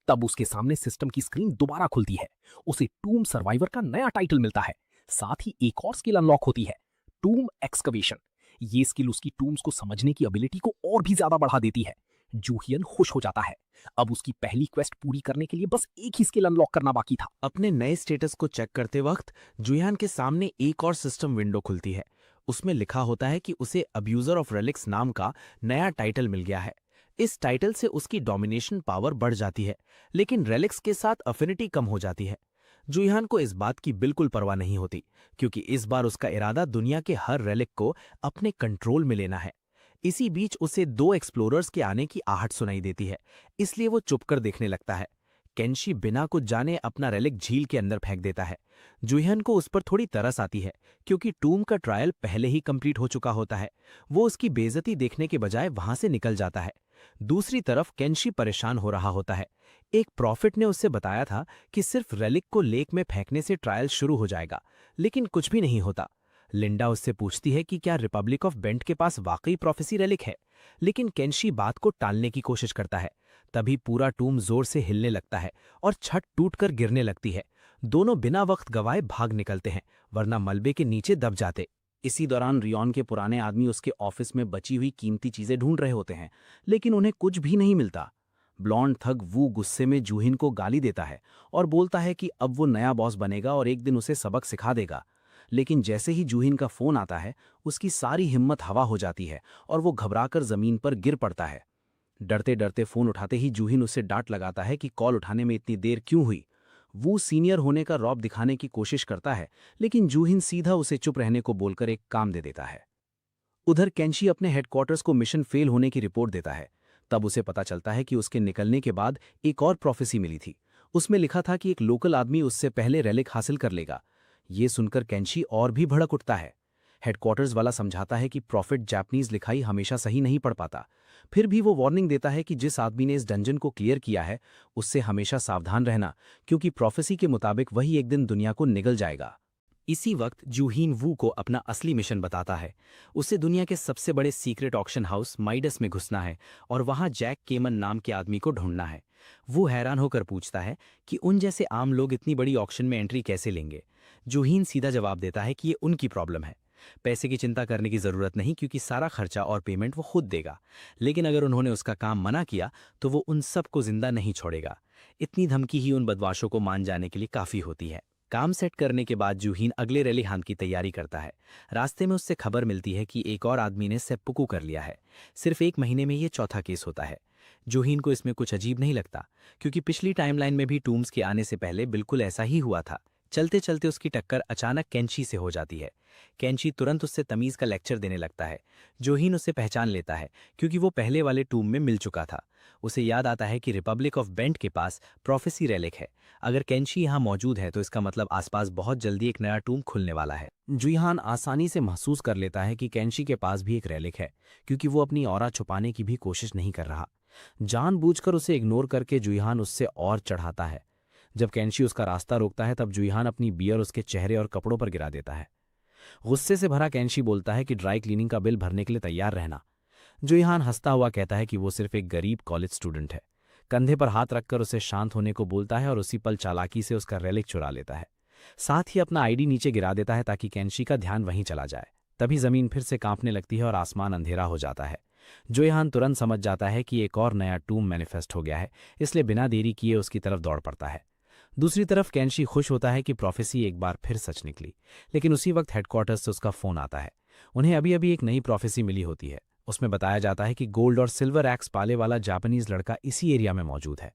तब उसके सामने सिस्टम की स्क्रीन दोबारा खुलती है। उसे टूम सर्वाइवर का नया टाइटल मिलता है। साथ ही एक और स्किल अनलॉक होती है, टूम एक्सकवेशन। ये स्किल उसकी टूम्स को समझने की एबिलिटी को और भी ज्यादा बढ़ा देती है। जूहियन खुश हो जाता है। अब उसकी पहली क्वेस्ट पूरी करने के लिए बस एक ही स्किल अनलॉक करना बाकी था। अपने नए स्टेटस को चेक करते वक्त जूहियन के सामने एक और सिस्टम विंडो खुलती है। उसमें लिखा होता है कि उसे अब्यूजर ऑफ रेलिक्स नाम का नया टाइटल मिल गया है। इस टाइटल से उसकी डोमिनेशन पावर बढ़ जाती है, लेकिन रेलिक्स के साथ अफिनिटी कम हो जाती है। जूहियन को इस बात की बिल्कुल परवाह नहीं होती, क्योंकि इस बार उसका इरादा दुनिया के हर रेलिक को अपने कंट्रोल में लेना है। इसी बीच उसे 2 एक्सप्लोरर्स के आने की आहट सुनाई देती है, इसलिए वो चुपकर देखने लगता है। केंशी बिना कुछ जाने अपना रेलिक झील के अंदर फेंक देता है। जुहियन को उस पर थोड़ी तरस आती है, क्योंकि टूम का ट्रायल पहले ही कंप्लीट हो चुका होता है। वो उसकी बेइज्जती देखने के बजाय वहां से निकल जाता है। दूसरी तरफ केंशी परेशान हो रहा होता है। एक प्रॉफिट ने उससे बताया था कि सिर्फ रेलिक को लेक में फेंकने से ट्रायल शुरू हो जाएगा, लेकिन कुछ भी नहीं होता। लिंडा उससे पूछती है कि क्या रिपब्लिक ऑफ बेंट के पास वाकई प्रोफेसी रेलिक है, लेकिन केंशी बात को टालने की कोशिश करता है। तभी पूरा टूम जोर से हिलने लगता है और छत टूटकर गिरने लगती है। दोनों बिना वक्त गवाए भाग निकलते हैं, वरना मलबे के नीचे दब जाते। इसी दौरान रियोन के पुराने आदमी उसके ऑफिस में बची हुई कीमती चीजें ढूंढ रहे होते हैं, लेकिन उन्हें कुछ भी नहीं मिलता। ब्लॉन्ड थग वू गुस्से में जूहिन को गाली देता है और बोलता है कि अब वो नया बॉस बनेगा और एक दिन उसे सबक सिखा देगा। लेकिन जैसे ही जूहिन का फोन आता है, उसकी सारी हिम्मत हवा हो जाती है और वो घबराकर जमीन पर गिर पड़ता है। डरते डरते फोन उठाते ही जूहिन उससे डांट लगाता है कि कॉल उठाने में इतनी देर क्यों हुई। वो सीनियर होने का रौब दिखाने की कोशिश करता है, लेकिन जूहिन सीधा उसे चुप रहने को बोलकर एक काम दे देता है। उधर केंशी अपने हेडक्वार्टर्स को मिशन फेल होने की रिपोर्ट देता है। तब उसे पता चलता है कि उसके निकलने के बाद एक और प्रोफेसी मिली थी। उसमें लिखा था कि एक लोकल आदमी उससे पहले रेलिक हासिल कर लेगा। ये सुनकर केंशी और भी भड़क उठता है। हेडक्वार्टर्स वाला समझाता है कि प्रॉफिट जापानीज लिखाई हमेशा सही नहीं पढ़ पाता। फिर भी वो वार्निंग देता है कि जिस आदमी ने इस डंजन को क्लियर किया है, उससे हमेशा सावधान रहना, क्योंकि प्रोफेसी के मुताबिक वही एक दिन दुनिया को निगल जाएगा। इसी वक्त जूहीन वू को अपना असली मिशन बताता है। उसे दुनिया के सबसे बड़े सीक्रेट ऑक्शन हाउस माइडस में घुसना है और वहां जैक केमन नाम के आदमी को ढूंढना है। वो हैरान होकर पूछता है कि उन जैसे आम लोग इतनी बड़ी ऑक्शन में एंट्री कैसे लेंगे। जूहीन सीधा जवाब देता है कि ये उनकी प्रॉब्लम है। पैसे की चिंता करने की जरूरत नहीं, क्योंकि सारा खर्चा और पेमेंट वो खुद देगा। लेकिन अगर उन्होंने उसका काम मना किया तो वो उन सबको जिंदा नहीं छोड़ेगा। इतनी धमकी ही उन बदमाशों को मान जाने के लिए काफी होती है। काम सेट करने के बाद जूहीन अगले रैली हान की तैयारी करता है। रास्ते में उससे खबर मिलती है कि एक और आदमी ने सेप्पुकू कर लिया है। सिर्फ 1 महीने में ये चौथा केस होता है। जूहीन को इसमें कुछ अजीब नहीं लगता, क्योंकि पिछली टाइमलाइन में भी टूम्स के आने से पहले बिल्कुल ऐसा ही हुआ था। चलते चलते उसकी टक्कर अचानक केंशी से हो जाती है। केंशी तुरंत उससे तमीज का लेक्चर देने लगता है। जूहीन उसे पहचान लेता है, क्योंकि वो पहले वाले टूम में मिल चुका था। उसे याद आता है कि रिपब्लिक ऑफ बेंट के पास प्रोफेसी रेलिक है। अगर केंशी यहाँ मौजूद है तो इसका मतलब आसपास बहुत जल्दी एक नया टूम खुलने वाला है। जुहियान आसानी से महसूस कर लेता है कि केंशी के पास भी एक रेलिक है, क्योंकि वो अपनी ऑरा छुपाने की भी कोशिश नहीं कर रहा। जानबूझकर उसे इग्नोर करके जुहियान उससे और चढ़ाता है। जब केंशी उसका रास्ता रोकता है तब जुहियान अपनी बियर उसके चेहरे और कपड़ों पर गिरा देता है। गुस्से से भरा केंशी बोलता है कि ड्राई क्लीनिंग का बिल भरने के लिए तैयार रहना। जुहियान हंसता हुआ कहता है कि वो सिर्फ एक गरीब कॉलेज स्टूडेंट है। कंधे पर हाथ रखकर उसे शांत होने को बोलता है और उसी पल चालाकी से उसका रेलिक चुरा लेता है। साथ ही अपना आईडी नीचे गिरा देता है ताकि केंशी का ध्यान वहीं चला जाए। तभी जमीन फिर से कांपने लगती है और आसमान अंधेरा हो जाता है। जुहियान तुरंत समझ जाता है कि एक और नया टूम मैनिफेस्ट हो गया है, इसलिए बिना देरी किए उसकी तरफ दौड़ पड़ता है। दूसरी तरफ केंशी खुश होता है कि प्रोफेसी एक बार फिर सच निकली। लेकिन उसी वक्त हेडक्वार्टर्स से उसका फोन आता है। उन्हें अभी अभी एक नई प्रोफेसी मिली होती है। उसमें बताया जाता है कि गोल्ड और सिल्वर एक्स पाले वाला जापानीज लड़का इसी एरिया में मौजूद है।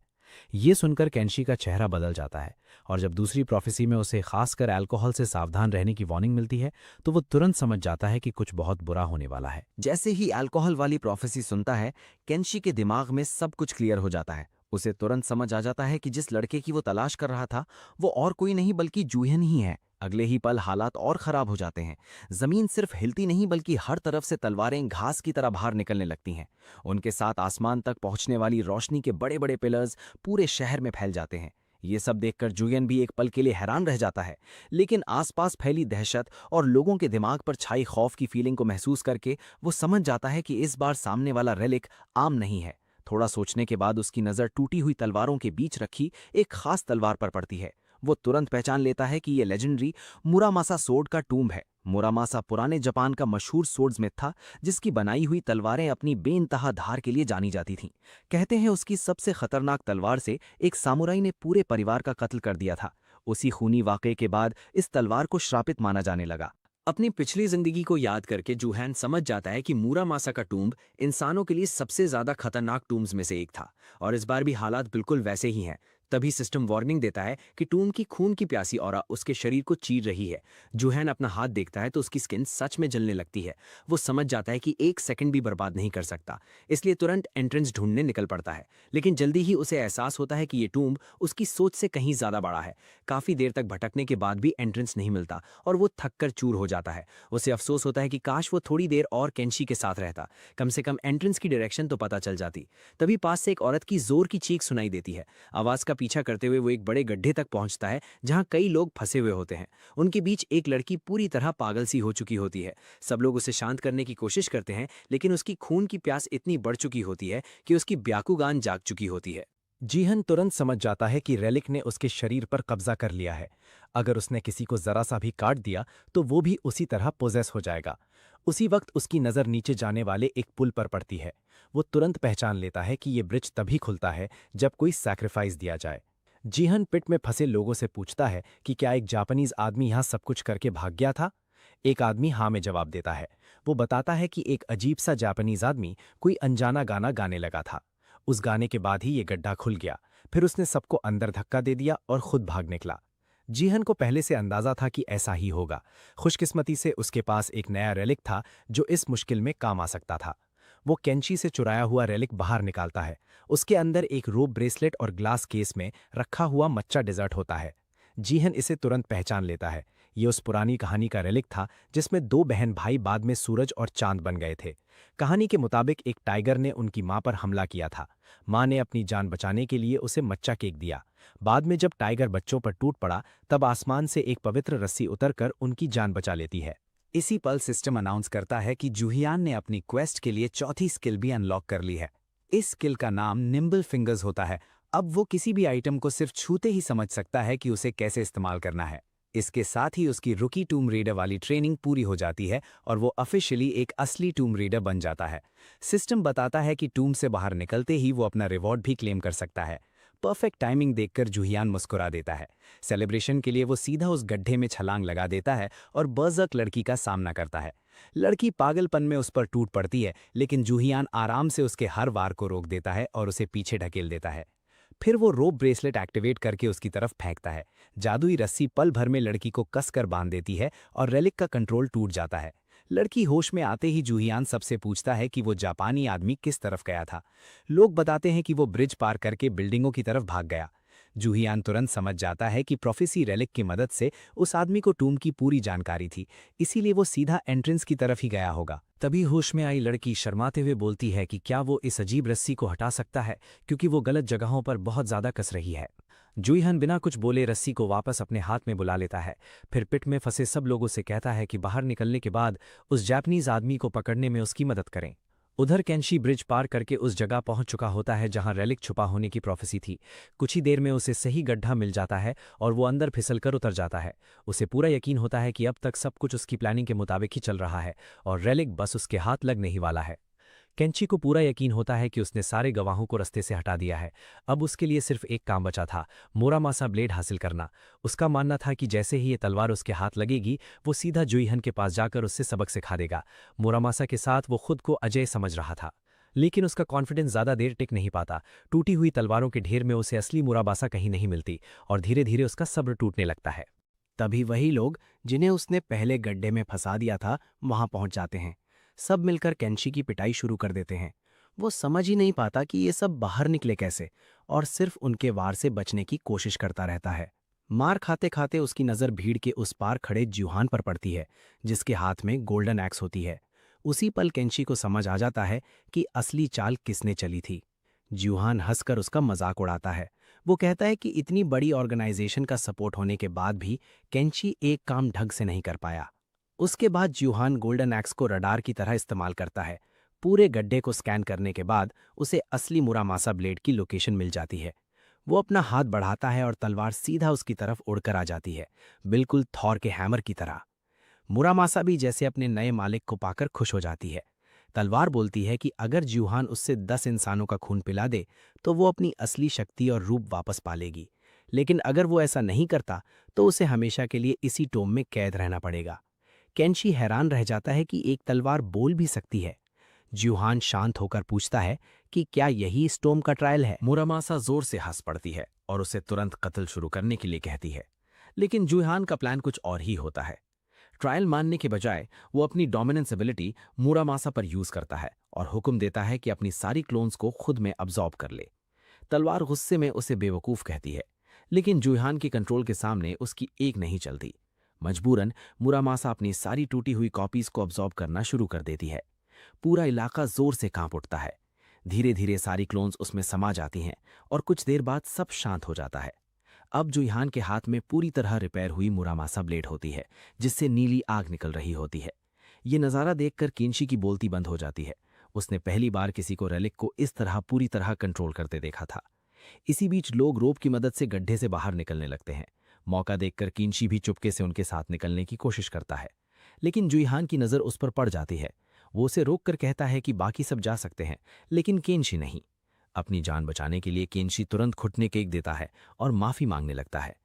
ये सुनकर केंशी का चेहरा बदल जाता है, और जब दूसरी प्रोफेसी में उसे खासकर अल्कोहल से सावधान रहने की वार्निंग मिलती है तो वो तुरंत समझ जाता है कि कुछ बहुत बुरा होने वाला है। जैसे ही अल्कोहल वाली प्रोफेसी सुनता है, केंशी के दिमाग में सब कुछ क्लियर हो जाता है। उसे तुरंत समझ आ जाता है कि जिस लड़के की वो तलाश कर रहा था वो और कोई नहीं बल्कि जुहियन ही है। अगले ही पल हालात और खराब हो जाते हैं। जमीन सिर्फ हिलती नहीं बल्कि हर तरफ से तलवारें घास की तरह बाहर निकलने लगती हैं। उनके साथ आसमान तक पहुंचने वाली रोशनी के बड़े बड़े पिलर्स पूरे शहर में फैल जाते हैं। ये सब देखकर जुहियन भी एक पल के लिए हैरान रह जाता है, लेकिन आसपास फैली दहशत और लोगों के दिमाग पर छाई खौफ की फीलिंग को महसूस करके वो समझ जाता है कि इस बार सामने वाला रेलिक आम नहीं है। थोड़ा सोचने के बाद उसकी नज़र टूटी हुई तलवारों के बीच रखी एक खास तलवार पर पड़ती है। वो तुरंत पहचान लेता है कि ये लेजेंडरी मुरामासा सोर्ड का टूम है। मुरामासा पुराने जापान का मशहूर सोर्ड्समिथ था, जिसकी बनाई हुई तलवारें अपनी बेइंतहा धार के लिए जानी जाती थीं। कहते हैं उसकी सबसे खतरनाक तलवार से एक सामुराई ने पूरे परिवार का कत्ल कर दिया था। उसी खूनी वाकये के बाद इस तलवार को श्रापित माना जाने लगा। अपनी पिछली जिंदगी को याद करके जुहियान समझ जाता है कि मुरामासा का टूम्ब इंसानों के लिए सबसे ज्यादा खतरनाक टूम्स में से एक था, और इस बार भी हालात बिल्कुल वैसे ही हैं। तभी सिस्टम वार्निंग देता है कि टूम की खून की प्यासी ऑरा उसके शरीर को चीर रही है। जूहान अपना हाथ देखता है तो उसकी स्किन सच में जलने लगती है। वो समझ जाता है कि एक सेकंड भी बर्बाद नहीं कर सकता, इसलिए तुरंत एंट्रेंस ढूंढने निकल पड़ता है। लेकिन जल्दी ही उसे एहसास होता है कि ये टूम उसकी सोच से कहीं ज्यादा बड़ा है। काफी देर तक भटकने के बाद भी एंट्रेंस नहीं मिलता और वो थक कर चूर हो जाता है। उसे अफसोस होता है कि काश वो थोड़ी देर और केंशी के साथ रहता, कम से कम एंट्रेंस की डायरेक्शन तो पता चल जाती। तभी पास से एक औरत की जोर की चीख सुनाई देती है। आवाज का पीछा करते हुए वो एक बड़े गड्ढे तक पहुंचता है जहां कई लोग फंसे हुए होते हैं। उनके बीच एक लड़की पूरी तरह पागल सी हो चुकी होती है। सब लोग उसे शांत करने की कोशिश करते हैं, लेकिन उसकी खून की प्यास इतनी बढ़ चुकी होती है कि उसकी ब्याकुगान जाग चुकी होती है। जीहन तुरंत समझ जाता है कि रेलिक ने उसके शरीर पर कब्जा कर लिया है। अगर उसने किसी को जरा सा भी काट दिया तो वो भी उसी तरह पोजेस हो जाएगा। उसी वक्त उसकी नज़र नीचे जाने वाले एक पुल पर पड़ती है। वो तुरंत पहचान लेता है कि ये ब्रिज तभी खुलता है जब कोई सैक्रिफाइस दिया जाए। जीहन पिट में फंसे लोगों से पूछता है कि क्या एक जापानीज आदमी यहाँ सब कुछ करके भाग गया था। एक आदमी हाँ में जवाब देता है। वो बताता है कि एक अजीब सा जापानीज आदमी कोई अनजाना गाना गाने लगा था। उस गाने के बाद ही ये गड्ढा खुल गया। फिर उसने सबको अंदर धक्का दे दिया और खुद भाग निकला। जीहन को पहले से अंदाजा था कि ऐसा ही होगा। खुशकिस्मती से उसके पास एक नया रेलिक था जो इस मुश्किल में काम आ सकता था। वो केंची से चुराया हुआ रेलिक बाहर निकालता है। उसके अंदर एक रोप ब्रेसलेट और ग्लास केस में रखा हुआ मच्चा डेजर्ट होता है। जीहन इसे तुरंत पहचान लेता है। ये उस पुरानी कहानी का रेलिक था जिसमें दो बहन भाई बाद में सूरज और चांद बन गए थे। कहानी के मुताबिक एक टाइगर ने उनकी मां पर हमला किया था। मां ने अपनी जान बचाने के लिए उसे मच्चा केक दिया। बाद में जब टाइगर बच्चों पर टूट पड़ा तब आसमान से एक पवित्र रस्सी उतरकर उनकी जान बचा लेती है। इसी पल सिस्टम अनाउंस करता है कि जूहियान ने अपनी क्वेस्ट के लिए चौथी स्किल भी अनलॉक कर ली है। इस स्किल का नाम निम्बल फिंगर्स होता है। अब वो किसी भी आइटम को सिर्फ छूते ही समझ सकता है कि उसे कैसे इस्तेमाल करना है। इसके साथ ही उसकी रुकी टूम रीडर वाली ट्रेनिंग पूरी हो जाती है और वो ऑफिशियली एक असली टूम रीडर बन जाता है। सिस्टम बताता है कि टूम से बाहर निकलते ही वो अपना रिवॉर्ड भी क्लेम कर सकता है। परफेक्ट टाइमिंग देखकर जूहियान मुस्कुरा देता है। सेलिब्रेशन के लिए वो सीधा उस गड्ढे में छलांग लगा देता है और बर्ज़र्क लड़की का सामना करता है। लड़की पागलपन में उस पर टूट पड़ती है, लेकिन जूहियान आराम से उसके हर वार को रोक देता है और उसे पीछे ढकेल देता है। फिर वो रोप ब्रेसलेट एक्टिवेट करके उसकी तरफ फेंकता है। जादुई रस्सी पल भर में लड़की को कसकर बांध देती है और रेलिक का कंट्रोल टूट जाता है। लड़की होश में आते ही जूहियान सबसे पूछता है कि वो जापानी आदमी किस तरफ गया था। लोग बताते हैं कि वो ब्रिज पार करके बिल्डिंगों की तरफ भाग गया। जूहियान तुरंत समझ जाता है कि प्रोफेसी रेलिक की मदद से उस आदमी को टूम की पूरी जानकारी थी, इसीलिए वो सीधा एंट्रेंस की तरफ ही गया होगा। तभी होश में आई लड़की शर्माते हुए बोलती है कि क्या वो इस अजीब रस्सी को हटा सकता है, क्योंकि वो गलत जगहों पर बहुत ज्यादा कस रही है। जूहियान बिना कुछ बोले रस्सी को वापस अपने हाथ में बुला लेता है। फिर पिट में फंसे सब लोगों से कहता है कि बाहर निकलने के बाद उस जापानीज आदमी को पकड़ने में उसकी मदद करें। उधर केंशी ब्रिज पार करके उस जगह पहुंच चुका होता है जहां रेलिक छुपा होने की प्रोफेसी थी। कुछ ही देर में उसे सही गड्ढा मिल जाता है और वो अंदर फिसलकर उतर जाता है। उसे पूरा यकीन होता है कि अब तक सब कुछ उसकी प्लानिंग के मुताबिक ही चल रहा है और रेलिक बस उसके हाथ लगने ही वाला है। केंची को पूरा यकीन होता है कि उसने सारे गवाहों को रास्ते से हटा दिया है। अब उसके लिए सिर्फ एक काम बचा था, मोरामासा ब्लेड हासिल करना। उसका मानना था कि जैसे ही ये तलवार उसके हाथ लगेगी वो सीधा जूहियान के पास जाकर उससे सबक सिखा देगा। मोरामासा के साथ वो खुद को अजय समझ रहा था, लेकिन उसका कॉन्फिडेंस ज़्यादा देर टिक नहीं पाता। टूटी हुई तलवारों के ढेर में उसे असली मोरामासा कहीं नहीं मिलती और धीरे धीरे उसका सब्र टूटने लगता है। तभी वही लोग जिन्हें उसने पहले गड्ढे में फंसा दिया था वहां पहुंच जाते हैं। सब मिलकर केंशी की पिटाई शुरू कर देते हैं। वो समझ ही नहीं पाता कि ये सब बाहर निकले कैसे और सिर्फ उनके वार से बचने की कोशिश करता रहता है। मार खाते खाते उसकी नज़र भीड़ के उस पार खड़े जूहान पर पड़ती है, जिसके हाथ में गोल्डन एक्स होती है। उसी पल केंशी को समझ आ जाता है कि असली चाल किसने चली थी। जूहान हंसकर उसका मजाक उड़ाता है। वो कहता है कि इतनी बड़ी ऑर्गेनाइजेशन का सपोर्ट होने के बाद भी केंशी एक काम ढंग से नहीं कर पाया। उसके बाद जूहान गोल्डन एक्स को रडार की तरह इस्तेमाल करता है। पूरे गड्ढे को स्कैन करने के बाद उसे असली मुरामासा ब्लेड की लोकेशन मिल जाती है। वो अपना हाथ बढ़ाता है और तलवार सीधा उसकी तरफ उड़कर आ जाती है, बिल्कुल थॉर के हैमर की तरह। मुरामासा भी जैसे अपने नए मालिक को पाकर खुश हो जाती है। तलवार बोलती है कि अगर जूहान उससे 10 इंसानों का खून पिला दे तो वो अपनी असली शक्ति और रूप वापस पालेगी, लेकिन अगर वो ऐसा नहीं करता तो उसे हमेशा के लिए इसी टोम में कैद रहना पड़ेगा। केंशी हैरान रह जाता है कि एक तलवार बोल भी सकती है। जूहान शांत होकर पूछता है कि क्या यही स्टॉर्म का ट्रायल है। मुरामासा जोर से हंस पड़ती है और उसे तुरंत कत्ल शुरू करने के लिए कहती है। लेकिन जूहान का प्लान कुछ और ही होता है। ट्रायल मानने के बजाय वो अपनी डोमिनेंस एबिलिटी मुरामासा पर यूज करता है और हुक्म देता है कि अपनी सारी क्लोन्स को खुद में अब्जॉर्ब कर ले। तलवार गुस्से में उसे बेवकूफ कहती है, लेकिन जूहान के कंट्रोल के सामने उसकी एक नहीं चलती। मजबूरन मुरामासा अपनी सारी टूटी हुई कॉपीज को अब्जॉर्ब करना शुरू कर देती है। पूरा इलाका जोर से कांप उठता है। धीरे धीरे सारी क्लोन्स उसमें समा जाती हैं और कुछ देर बाद सब शांत हो जाता है। अब जूहान के हाथ में पूरी तरह रिपेयर हुई मुरामासा ब्लेड होती है, जिससे नीली आग निकल रही होती है। ये नज़ारा देखकर केंशी की बोलती बंद हो जाती है। उसने पहली बार किसी को रेलिक को इस तरह पूरी तरह कंट्रोल करते देखा था। इसी बीच लोग रोप की मदद से गड्ढे से बाहर निकलने लगते हैं। मौका देखकर केंशी भी चुपके से उनके साथ निकलने की कोशिश करता है, लेकिन जूहान की नज़र उस पर पड़ जाती है। वो उसे रोककर कहता है कि बाकी सब जा सकते हैं, लेकिन केंशी नहीं। अपनी जान बचाने के लिए केंशी तुरंत घुटने टेक देता है और माफी मांगने लगता है।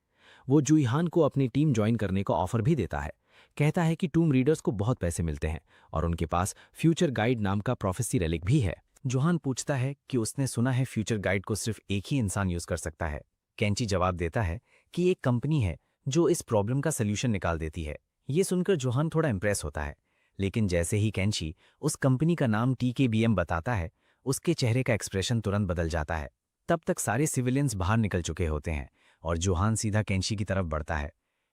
वो जूहान को अपनी टीम ज्वाइन करने का ऑफर भी देता है। कहता है कि टूम रीडर्स को बहुत पैसे मिलते हैं और उनके पास फ्यूचर गाइड नाम का प्रोफेसी रेलिक भी है। जूहान पूछता है कि उसने सुना है फ्यूचर गाइड को सिर्फ एक ही इंसान यूज कर सकता है। केंची जवाब देता है कि एक कंपनी है जो इस प्रॉब्लम का सल्यूशन निकाल देती है। ये सुनकर जूहान थोड़ा इंप्रेस होता है, लेकिन जैसे ही केंची उस कंपनी का नाम TKBM बताता है, उसके चेहरे का एक्सप्रेशन तुरंत बदल जाता है। तब तक सारे सिविलियंस बाहर निकल चुके होते हैं और जूहान सीधा केंची की तरफ बढ़ता है।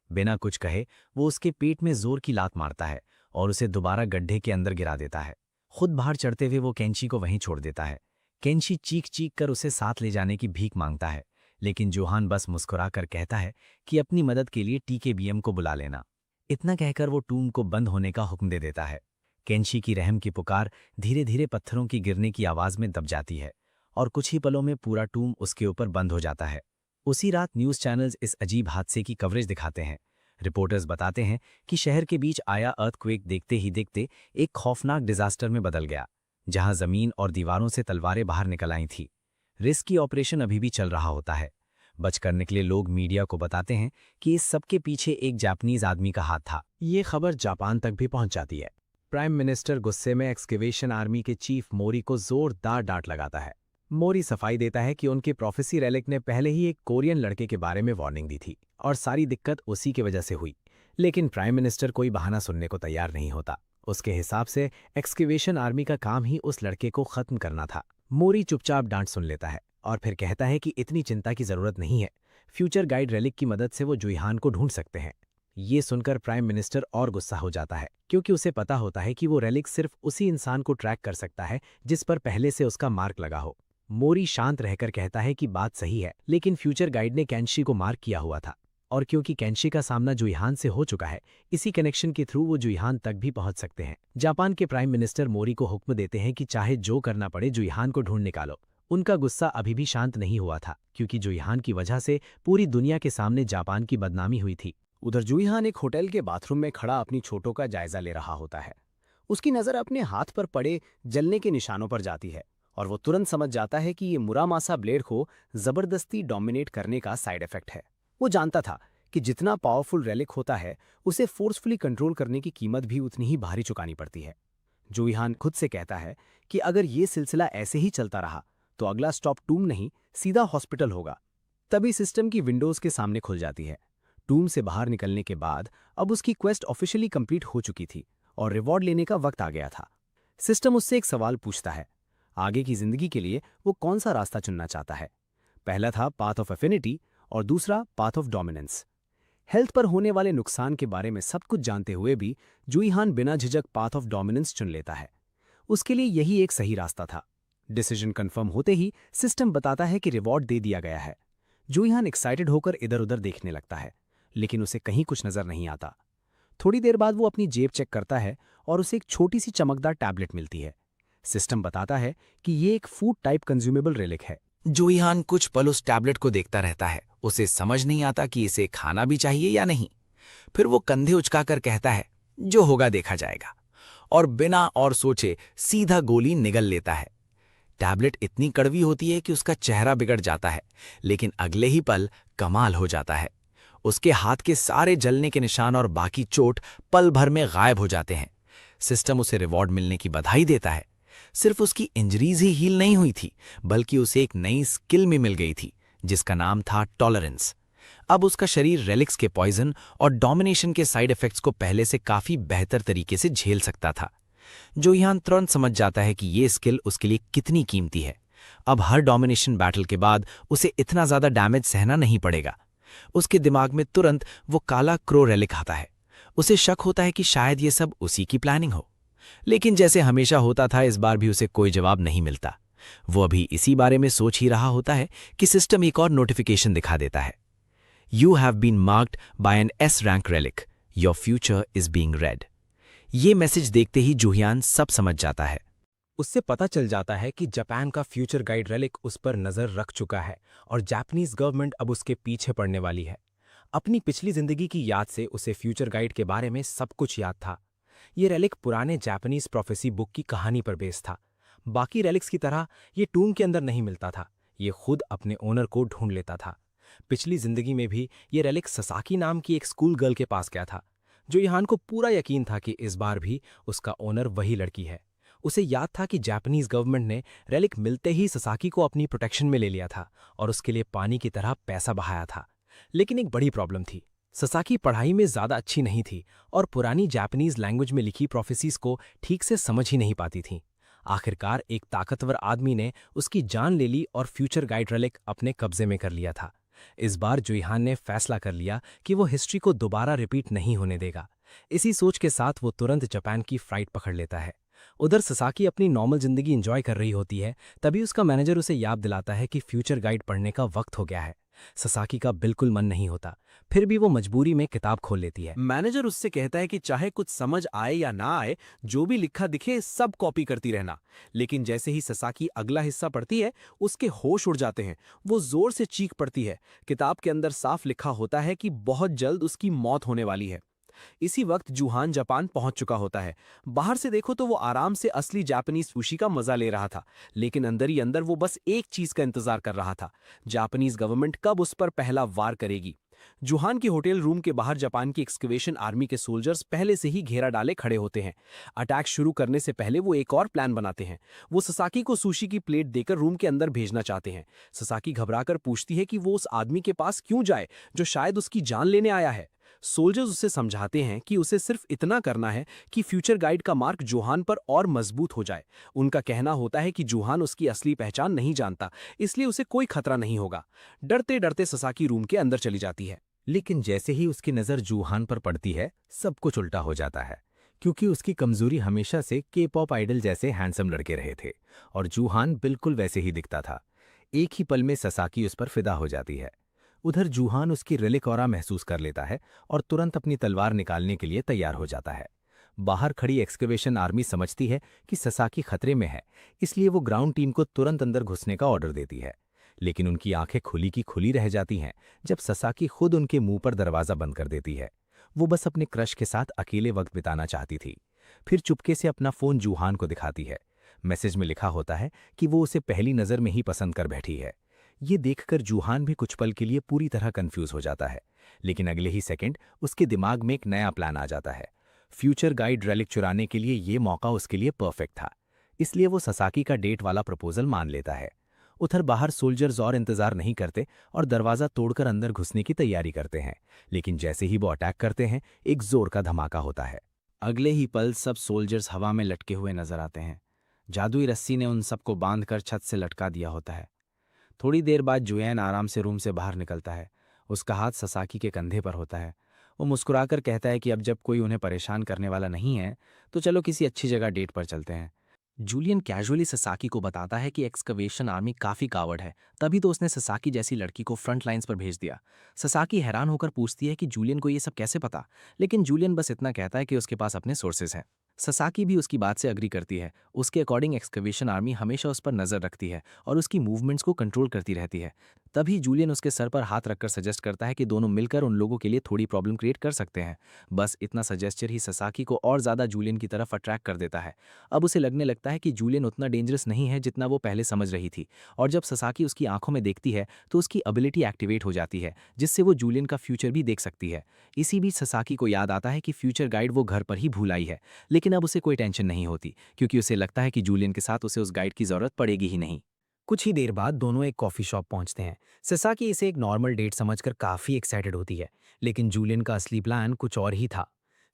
बिना कुछ कहे वो उसके पेट में जोर की लात मारता है और उसे दोबारा गड्ढे के अंदर गिरा देता है। खुद बाहर चढ़ते हुए वो केंची को वहीं छोड़ देता है। केंची चीख चीख कर उसे साथ ले जाने की भीख मांगता है, लेकिन जूहान बस मुस्कुरा कर कहता है कि अपनी मदद के लिए TKBM को बुला लेना। इतना कहकर वो टूम को बंद होने का हुक्म दे देता है। केंशी की रहम की पुकार धीरे धीरे पत्थरों की गिरने की आवाज में दब जाती है और कुछ ही पलों में पूरा टूम उसके ऊपर बंद हो जाता है। उसी रात न्यूज़ चैनल्स इस अजीब हादसे की कवरेज दिखाते हैं। रिपोर्टर्स बताते हैं कि शहर के बीच आया अर्थक्वेक देखते ही देखते एक खौफनाक डिजास्टर में बदल गया, जहां जमीन और दीवारों से तलवारें बाहर निकल आई थी। रिस्की ऑपरेशन अभी भी चल रहा होता है। बचकर निकले लोग मीडिया को बताते हैं कि इस सब के पीछे एक जापानीज आदमी का हाथ था। ये खबर जापान तक भी पहुंच जाती है। प्राइम मिनिस्टर गुस्से में एक्सकेवेशन आर्मी के चीफ मोरी को जोरदार डांट लगाता है। मोरी सफाई देता है कि उनके प्रोफेसी रेलिक ने पहले ही एक कोरियन लड़के के बारे में वार्निंग दी थी और सारी दिक्कत उसी की वजह से हुई। लेकिन प्राइम मिनिस्टर कोई बहाना सुनने को तैयार नहीं होता। उसके हिसाब से एक्सकेवेशन आर्मी का काम ही उस लड़के को खत्म करना था। मोरी चुपचाप डांट सुन लेता है और फिर कहता है कि इतनी चिंता की जरूरत नहीं है, फ्यूचर गाइड रेलिक की मदद से वो जूहान को ढूंढ सकते हैं। ये सुनकर प्राइम मिनिस्टर और गुस्सा हो जाता है, क्योंकि उसे पता होता है कि वो रेलिक सिर्फ उसी इंसान को ट्रैक कर सकता है जिस पर पहले से उसका मार्क लगा हो। मोरी शांत रहकर कहता है कि बात सही है, लेकिन फ्यूचर गाइड ने कैंशी को मार्क किया हुआ था और क्योंकि कैंशी का सामना जूहान से हो चुका है, इसी कनेक्शन के थ्रू वो जूहान तक भी पहुंच सकते हैं। जापान के प्राइम मिनिस्टर मोरी को हुक्म देते हैं कि चाहे जो करना पड़े जूहान को ढूंढ निकालो। उनका गुस्सा अभी भी शांत नहीं हुआ था, क्योंकि जूहान की वजह से पूरी दुनिया के सामने जापान की बदनामी हुई थी। उधर जूहान एक होटल के बाथरूम में खड़ा अपनी चोटों का जायजा ले रहा होता है। उसकी नज़र अपने हाथ पर पड़े जलने के निशानों पर जाती है और वो तुरंत समझ जाता है कि ये मुरामासा ब्लेड को जबरदस्ती डोमिनेट करने का साइड इफेक्ट है। वो जानता था कि जितना पावरफुल रेलिक होता है, उसे फोर्सफुली कंट्रोल करने की कीमत भी उतनी ही भारी चुकानी पड़ती है। जूहान खुद से कहता है कि अगर ये सिलसिला ऐसे ही चलता रहा तो अगला स्टॉप टूम नहीं, सीधा हॉस्पिटल होगा। तभी सिस्टम की विंडोज के सामने खुल जाती है। टूम से बाहर निकलने के बाद अब उसकी क्वेस्ट ऑफिशियली कंप्लीट हो चुकी थी और रिवॉर्ड लेने का वक्त आ गया था। सिस्टम उससे एक सवाल पूछता है, आगे की जिंदगी के लिए वो कौन सा रास्ता चुनना चाहता है। पहला था पाथ ऑफ एफिनिटी और दूसरा पाथ ऑफ डोमिनेंस। हेल्थ पर होने वाले नुकसान के बारे में सब कुछ जानते हुए भी जूहान बिना झिझक पाथ ऑफ डोमिनेंस चुन लेता है। उसके लिए यही एक सही रास्ता था। डिसीजन कंफर्म होते ही सिस्टम बताता है कि रिवॉर्ड दे दिया गया है। जूहान एक्साइटेड होकर इधर उधर देखने लगता है, लेकिन उसे कहीं कुछ नजर नहीं आता। थोड़ी देर बाद वो अपनी जेब चेक करता है और उसे एक छोटी सी चमकदार टैबलेट मिलती है। सिस्टम बताता है कि ये एक फूड टाइप कंज्यूमेबल रेलिक है। जूहान कुछ पल उस टैबलेट को देखता रहता है। उसे समझ नहीं आता कि इसे खाना भी चाहिए या नहीं। फिर वो कंधे उचकाकर कहता है, जो होगा देखा जाएगा, और बिना और सोचे सीधा गोली निगल लेता है। टैबलेट इतनी कड़वी होती है कि उसका चेहरा बिगड़ जाता है, लेकिन अगले ही पल कमाल हो जाता है। उसके हाथ के सारे जलने के निशान और बाकी चोट पल भर में गायब हो जाते हैं। सिस्टम उसे रिवॉर्ड मिलने की बधाई देता है। सिर्फ उसकी इंजरीज ही हील नहीं हुई थी, बल्कि उसे एक नई स्किल भी मिल गई थी, जिसका नाम था टॉलरेंस। अब उसका शरीर रेलिक्स के पॉइजन और डोमिनेशन के साइड इफेक्ट्स को पहले से काफी बेहतर तरीके से झेल सकता था। जोहियान तुरंत समझ जाता है कि ये स्किल उसके लिए कितनी कीमती है। अब हर डोमिनेशन बैटल के बाद उसे इतना ज्यादा डैमेज सहना नहीं पड़ेगा। उसके दिमाग में तुरंत वो काला क्रो रेलिक आता है। उसे शक होता है कि शायद ये सब उसी की प्लानिंग हो, लेकिन जैसे हमेशा होता था, इस बार भी उसे कोई जवाब नहीं मिलता। वो अभी इसी बारे में सोच ही रहा होता है कि सिस्टम एक और नोटिफिकेशन दिखा देता है। You have been marked by an S rank relic, your future is being read. ये मैसेज देखते ही जूहियान सब समझ जाता है। उससे पता चल जाता है कि जापान का फ्यूचर गाइड रेलिक उस पर नजर रख चुका है और जापानीज गवर्नमेंट अब उसके पीछे पड़ने वाली है। अपनी पिछली जिंदगी की याद से उसे फ्यूचर गाइड के बारे में सब कुछ याद था। ये रेलिक पुराने जापानीज प्रोफेसी बुक की कहानी पर बेस्ड था। बाकी रेलिक्स की तरह ये टूम के अंदर नहीं मिलता था, ये खुद अपने ओनर को ढूंढ लेता था। पिछली जिंदगी में भी ये रेलिक ससाकी नाम की एक स्कूल गर्ल के पास गया था। जोहियान को पूरा यकीन था कि इस बार भी उसका ओनर वही लड़की है। उसे याद था कि जापानीज गवर्नमेंट ने रेलिक मिलते ही ससाकी को अपनी प्रोटेक्शन में ले लिया था और उसके लिए पानी की तरह पैसा बहाया था। लेकिन एक बड़ी प्रॉब्लम थी, ससाकी पढ़ाई में ज्यादा अच्छी नहीं थी और पुरानी जापानीज लैंग्वेज में लिखी प्रोफेसीज को ठीक से समझ ही नहीं पाती थी। आखिरकार एक ताकतवर आदमी ने उसकी जान ले ली और फ्यूचर गाइड रेलिक अपने कब्जे में कर लिया था। इस बार जोहियान ने फैसला कर लिया कि वो हिस्ट्री को दोबारा रिपीट नहीं होने देगा। इसी सोच के साथ वो तुरंत जापान की फ्लाइट पकड़ लेता है। उधर ससाकी अपनी नॉर्मल जिंदगी एंजॉय कर रही होती है, तभी उसका मैनेजर उसे याद दिलाता है कि फ्यूचर गाइड पढ़ने का वक्त हो गया है। ससाकी का बिल्कुल मन नहीं होता, फिर भी वो मजबूरी में किताब खोल लेती है। मैनेजर उससे कहता है कि चाहे कुछ समझ आए या ना आए, जो भी लिखा दिखे सब कॉपी करती रहना। लेकिन जैसे ही ससाकी अगला हिस्सा पढ़ती है, उसके होश उड़ जाते हैं। वो जोर से चीख पड़ती है। किताब के अंदर साफ लिखा होता है कि बहुत जल्द उसकी मौत होने वाली है। इसी वक्त जूहान जापान पहुंच चुका होता है। बाहर से देखो तो वो आराम से असली जापानीज सुशी का मजा ले रहा था, लेकिन अंदर ही अंदर वो बस एक चीज का इंतजार कर रहा था, जापानीज गवर्नमेंट कब उस पर पहला वार करेगी। जूहान के होटल रूम के बाहर जापान की एक्सकवेशन आर्मी के सोल्जर्स पहले से ही घेरा डाले खड़े होते हैं। अटैक शुरू करने से पहले वो एक और प्लान बनाते हैं। वो ससाकी को सुशी की प्लेट देकर रूम के अंदर भेजना चाहते हैं। ससाकी घबराकर पूछती है कि वो उस आदमी के पास क्यों जाए जो शायद उसकी जान लेने आया है। सोल्जर्स उसे समझाते हैं कि उसे सिर्फ इतना करना है कि फ्यूचर गाइड का मार्क जूहान पर और मजबूत हो जाए। उनका कहना होता है कि जूहान उसकी असली पहचान नहीं जानता, इसलिए उसे कोई खतरा नहीं होगा। डरते डरते ससाकी रूम के अंदर चली जाती है। लेकिन जैसे ही उसकी नज़र जूहान पर पड़ती है, सब कुछ उल्टा हो जाता है, क्योंकि उसकी कमजोरी हमेशा से के पॉप आइडल जैसे हैंडसम लड़के रहे थे और जूहान बिल्कुल वैसे ही दिखता था। एक ही पल में ससाकी उस पर फिदा हो जाती है। उधर जूहान उसकी रेलिक ऑरा महसूस कर लेता है और तुरंत अपनी तलवार निकालने के लिए तैयार हो जाता है। बाहर खड़ी एक्सकवेशन आर्मी समझती है कि ससाकी खतरे में है, इसलिए वो ग्राउंड टीम को तुरंत अंदर घुसने का ऑर्डर देती है। लेकिन उनकी आंखें खुली की खुली रह जाती हैं जब ससाकी खुद उनके मुंह पर दरवाजा बंद कर देती है। वो बस अपने क्रश के साथ अकेले वक्त बिताना चाहती थी। फिर चुपके से अपना फोन जूहान को दिखाती है। मैसेज में लिखा होता है कि वो उसे पहली नज़र में ही पसंद कर बैठी है। ये देखकर जूहान भी कुछ पल के लिए पूरी तरह कंफ्यूज हो जाता है, लेकिन अगले ही सेकंड उसके दिमाग में एक नया प्लान आ जाता है। फ्यूचर गाइड रेलिक चुराने के लिए ये मौका उसके लिए परफेक्ट था, इसलिए वो ससाकी का डेट वाला प्रपोजल मान लेता है। उधर बाहर सोल्जर्स और इंतजार नहीं करते और दरवाजा तोड़कर अंदर घुसने की तैयारी करते हैं, लेकिन जैसे ही वो अटैक करते हैं, एक जोर का धमाका होता है। अगले ही पल सब सोल्जर्स हवा में लटके हुए नजर आते हैं। जादुई रस्सी ने उन सबको बांधकर छत से लटका दिया होता है। थोड़ी देर बाद जुएन आराम से रूम से बाहर निकलता है। उसका हाथ ससाकी के कंधे पर होता है। वो मुस्कुराकर कहता है कि अब जब कोई उन्हें परेशान करने वाला नहीं है, तो चलो किसी अच्छी जगह डेट पर चलते हैं। जूलियन कैजुअली ससाकी को बताता है कि एक्सकवेशन आर्मी काफी कावर्ड है, तभी तो उसने ससाकी जैसी लड़की को फ्रंट लाइंस पर भेज दिया। ससाकी हैरान होकर पूछती है कि जूलियन को ये सब कैसे पता, लेकिन जूलियन बस इतना कहता है कि उसके पास अपने सोर्सेज हैं। ससाकी भी उसकी बात से अग्री करती है। उसके अकॉर्डिंग एक्सकवेशन आर्मी हमेशा उस पर नजर रखती है और उसकी मूवमेंट्स को कंट्रोल करती रहती है। तभी जूलियन उसके सर पर हाथ रखकर सजेस्ट करता है कि दोनों मिलकर उन लोगों के लिए थोड़ी प्रॉब्लम क्रिएट कर सकते हैं। बस इतना सजेस्चर ही ससाकी को और ज़्यादा जूलियन की तरफ अट्रैक्ट कर देता है। अब उसे लगने लगता है कि जूलियन उतना डेंजरस नहीं है जितना वो पहले समझ रही थी, और जब ससाकी उसकी आंखों में देखती है तो उसकी एबिलिटी एक्टिवेट हो जाती है, जिससे वो जूलियन का फ्यूचर भी देख सकती है। इसी बीच ससाकी को याद आता है कि फ्यूचर गाइड वो घर पर ही भूल आई है, लेकिन अब उसे कोई टेंशन नहीं होती, क्योंकि उसे लगता है कि जूलियन के साथ उसे उस गाइड की ज़रूरत पड़ेगी ही नहीं। कुछ ही देर बाद दोनों एक कॉफ़ी शॉप पहुंचते हैं। ससाकी इसे एक नॉर्मल डेट समझकर काफ़ी एक्साइटेड होती है, लेकिन जूलियन का असली प्लान कुछ और ही था।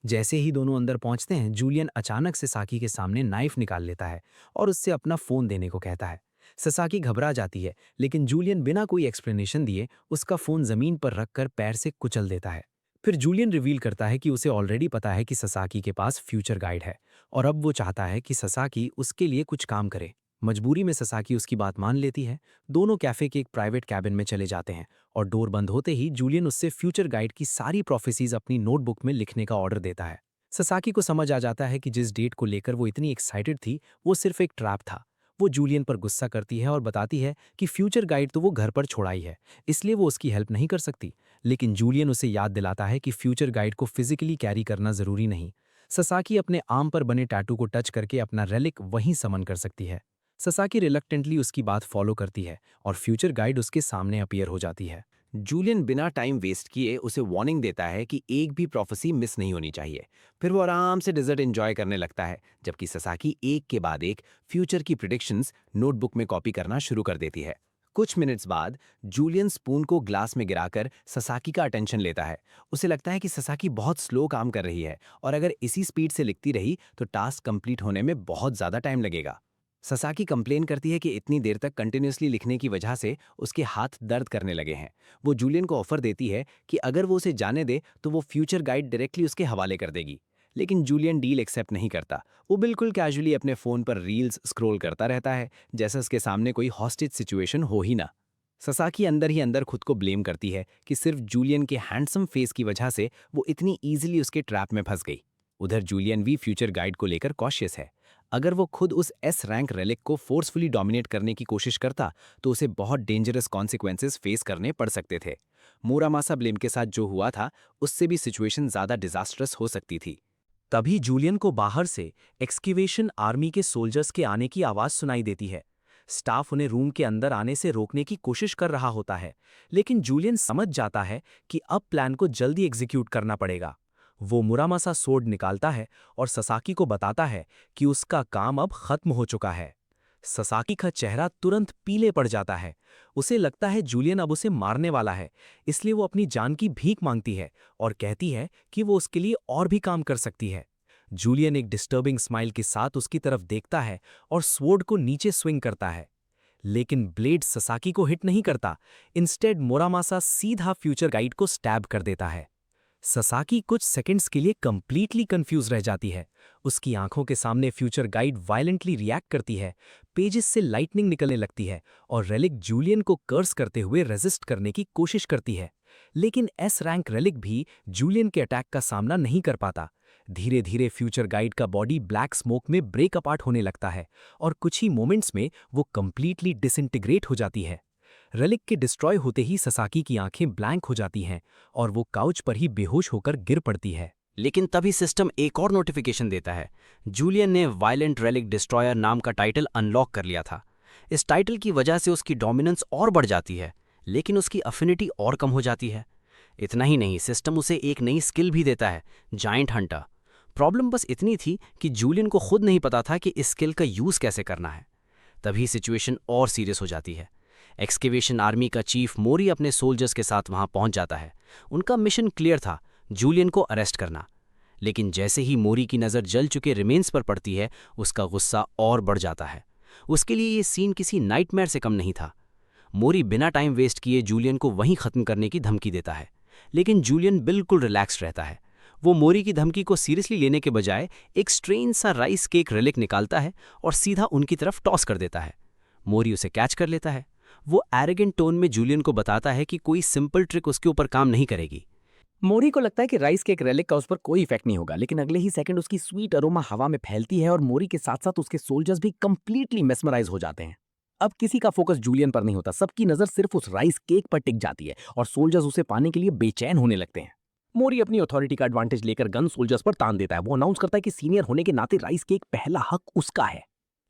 जैसे ही दोनों अंदर पहुंचते हैं, जूलियन अचानक ससाकी के सामने नाइफ निकाल लेता है और उससे अपना फ़ोन देने को कहता है। ससाकी घबरा जाती है, लेकिन जूलियन बिना कोई एक्सप्लेनेशन दिए उसका फ़ोन ज़मीन पर रखकर पैर से कुचल देता है। फिर जूलियन रिवील करता है कि उसे ऑलरेडी पता है कि ससाकी के पास फ्यूचर गाइड है, और अब वो चाहता है कि ससाकी उसके लिए कुछ काम करे। मजबूरी में ससाकी उसकी बात मान लेती है। दोनों कैफे के एक प्राइवेट कैबिन में चले जाते हैं, और डोर बंद होते ही जूलियन उससे फ्यूचर गाइड की सारी प्रोफेसीज अपनी नोटबुक में लिखने का ऑर्डर देता है। ससाकी को समझ आ जाता है कि जिस डेट को लेकर वो इतनी एक्साइटेड थी वो सिर्फ एक ट्रैप था। वो जूलियन पर गुस्सा करती है और बताती है कि फ्यूचर गाइड तो वो घर पर छोड़ाई है, इसलिए वो उसकी हेल्प नहीं कर सकती। लेकिन जूलियन उसे याद दिलाता है कि फ्यूचर गाइड को फिजिकली कैरी करना जरूरी नहीं। ससाकी अपने आर्म पर बने टैटू को टच करके अपना रेलिक वहीं समन कर सकती है। ससाकी रिलक्टेंटली उसकी बात फॉलो करती है और फ्यूचर गाइड उसके सामने अपीयर हो जाती है। जूलियन बिना टाइम वेस्ट किए उसे वार्निंग देता है कि एक भी प्रोफेसी मिस नहीं होनी चाहिए। फिर वो आराम से डिजर्ट एंजॉय करने लगता है, जबकि ससाकी एक के बाद एक फ्यूचर की प्रिडिक्शंस नोटबुक में कॉपी करना शुरू कर देती है। कुछ मिनट्स बाद जूलियन स्पून को ग्लास में गिराकर ससाकी का अटेंशन लेता है। उसे लगता है कि ससाकी बहुत स्लो काम कर रही है, और अगर इसी स्पीड से लिखती रही तो टास्क कंप्लीट होने में बहुत ज़्यादा टाइम लगेगा। ससाकी कंप्लेन करती है कि इतनी देर तक कंटिन्यूसली लिखने की वजह से उसके हाथ दर्द करने लगे हैं। वो जूलियन को ऑफर देती है कि अगर वो उसे जाने दे तो वो फ्यूचर गाइड डायरेक्टली उसके हवाले कर देगी, लेकिन जूलियन डील एक्सेप्ट नहीं करता। वो बिल्कुल कैजुअली अपने फ़ोन पर रील्स स्क्रॉल करता रहता है, जैसे उसके सामने कोई हॉस्टेज सिचुएशन हो ही ना। ससाकी अंदर ही अंदर खुद को ब्लेम करती है कि सिर्फ जूलियन के हैंडसम फेस की वजह से वो इतनी ईजिली उसके ट्रैप में फंस गई। उधर जूलियन भी फ्यूचर गाइड को लेकर कॉशियस है। अगर वो खुद उस एस रैंक रेलिक को फोर्सफुली डोमिनेट करने की कोशिश करता तो उसे बहुत डेंजरस कॉन्सिक्वेंसेस फेस करने पड़ सकते थे। मुरामासा ब्लेम के साथ जो हुआ था उससे भी सिचुएशन ज़्यादा डिजास्ट्रस हो सकती थी। तभी जूलियन को बाहर से एक्सकेवेशन आर्मी के सोल्जर्स के आने की आवाज़ सुनाई देती है। स्टाफ उन्हें रूम के अंदर आने से रोकने की कोशिश कर रहा होता है, लेकिन जूलियन समझ जाता है कि अब प्लान को जल्दी एग्जीक्यूट करना पड़ेगा। वो मुरामासा सोर्ड निकालता है और ससाकी को बताता है कि उसका काम अब खत्म हो चुका है। ससाकी का चेहरा तुरंत पीले पड़ जाता है। उसे लगता है जूलियन अब उसे मारने वाला है, इसलिए वो अपनी जान की भीख मांगती है और कहती है कि वो उसके लिए और भी काम कर सकती है। जूलियन एक डिस्टर्बिंग स्माइल के साथ उसकी तरफ देखता है और स्वॉर्ड को नीचे स्विंग करता है, लेकिन ब्लेड ससाकी को हिट नहीं करता। इंस्टेड मुरामासा सीधा फ्यूचर गाइड को स्टैब कर देता है। ससाकी कुछ सेकंड्स के लिए कंप्लीटली कंफ्यूज रह जाती है। उसकी आंखों के सामने फ्यूचर गाइड वायलेंटली रिएक्ट करती है, पेजेस से लाइटनिंग निकलने लगती है और रेलिक जूलियन को कर्स करते हुए रेजिस्ट करने की कोशिश करती है। लेकिन एस रैंक रेलिक भी जूलियन के अटैक का सामना नहीं कर पाता। धीरे धीरे फ्यूचर गाइड का बॉडी ब्लैक स्मोक में ब्रेक अपार्ट होने लगता है और कुछ ही मोमेंट्स में वो कंप्लीटली डिसइंटीग्रेट हो जाती है। रेलिक के डिस्ट्रॉय होते ही ससाकी की आंखें ब्लैंक हो जाती हैं और वो काउच पर ही बेहोश होकर गिर पड़ती है। लेकिन तभी सिस्टम एक और नोटिफिकेशन देता है। जूलियन ने वायलेंट रेलिक डिस्ट्रॉयर नाम का टाइटल अनलॉक कर लिया था। इस टाइटल की वजह से उसकी डोमिनेंस और बढ़ जाती है, लेकिन उसकी अफिनिटी और कम हो जाती है। इतना ही नहीं, सिस्टम उसे एक नई स्किल भी देता है, जायंट हंटर। प्रॉब्लम बस इतनी थी कि जूलियन को खुद नहीं पता था कि इस स्किल का यूज़ कैसे करना है। तभी सिचुएशन और सीरियस हो जाती है। एक्सकेवेशन आर्मी का चीफ मोरी अपने सोल्जर्स के साथ वहां पहुंच जाता है। उनका मिशन क्लियर था, जूलियन को अरेस्ट करना। लेकिन जैसे ही मोरी की नज़र जल चुके रिमेन्स पर पड़ती है, उसका गुस्सा और बढ़ जाता है। उसके लिए ये सीन किसी नाइटमेयर से कम नहीं था। मोरी बिना टाइम वेस्ट किए जूलियन को वहीं ख़त्म करने की धमकी देता है, लेकिन जूलियन बिल्कुल रिलैक्स्ड रहता है। वो मोरी की धमकी को सीरियसली लेने के बजाय एक स्ट्रेंज सा राइस केक रिलिक निकालता है और सीधा उनकी तरफ टॉस कर देता है। मोरी उसे कैच कर लेता है। वो एरोगेंट टोन में जूलियन को बताता है कि कोई सिंपल ट्रिक उसके ऊपर काम नहीं करेगी। मोरी को लगता है कि राइस केक रेलिक का उस पर कोई इफेक्ट नहीं होगा, लेकिन अगले ही सेकंड उसकी स्वीट अरोमा हवा में फैलती है और मोरी के साथ साथ उसके सोल्जर्स भी कंप्लीटली मेस्मराइज हो जाते हैं। अब किसी का फोकस जूलियन पर नहीं होता, सबकी नजर सिर्फ उस राइस केक पर टिक जाती है और सोल्जर्स उसे पाने के लिए बेचैन होने लगते हैं। मोरी अपनी अथॉरिटी का एडवांटेज लेकर गन सोल्जर्स पर तान देता है। वो अनाउंस करता है कि सीनियर होने के नाते राइस केक पहला हक उसका है।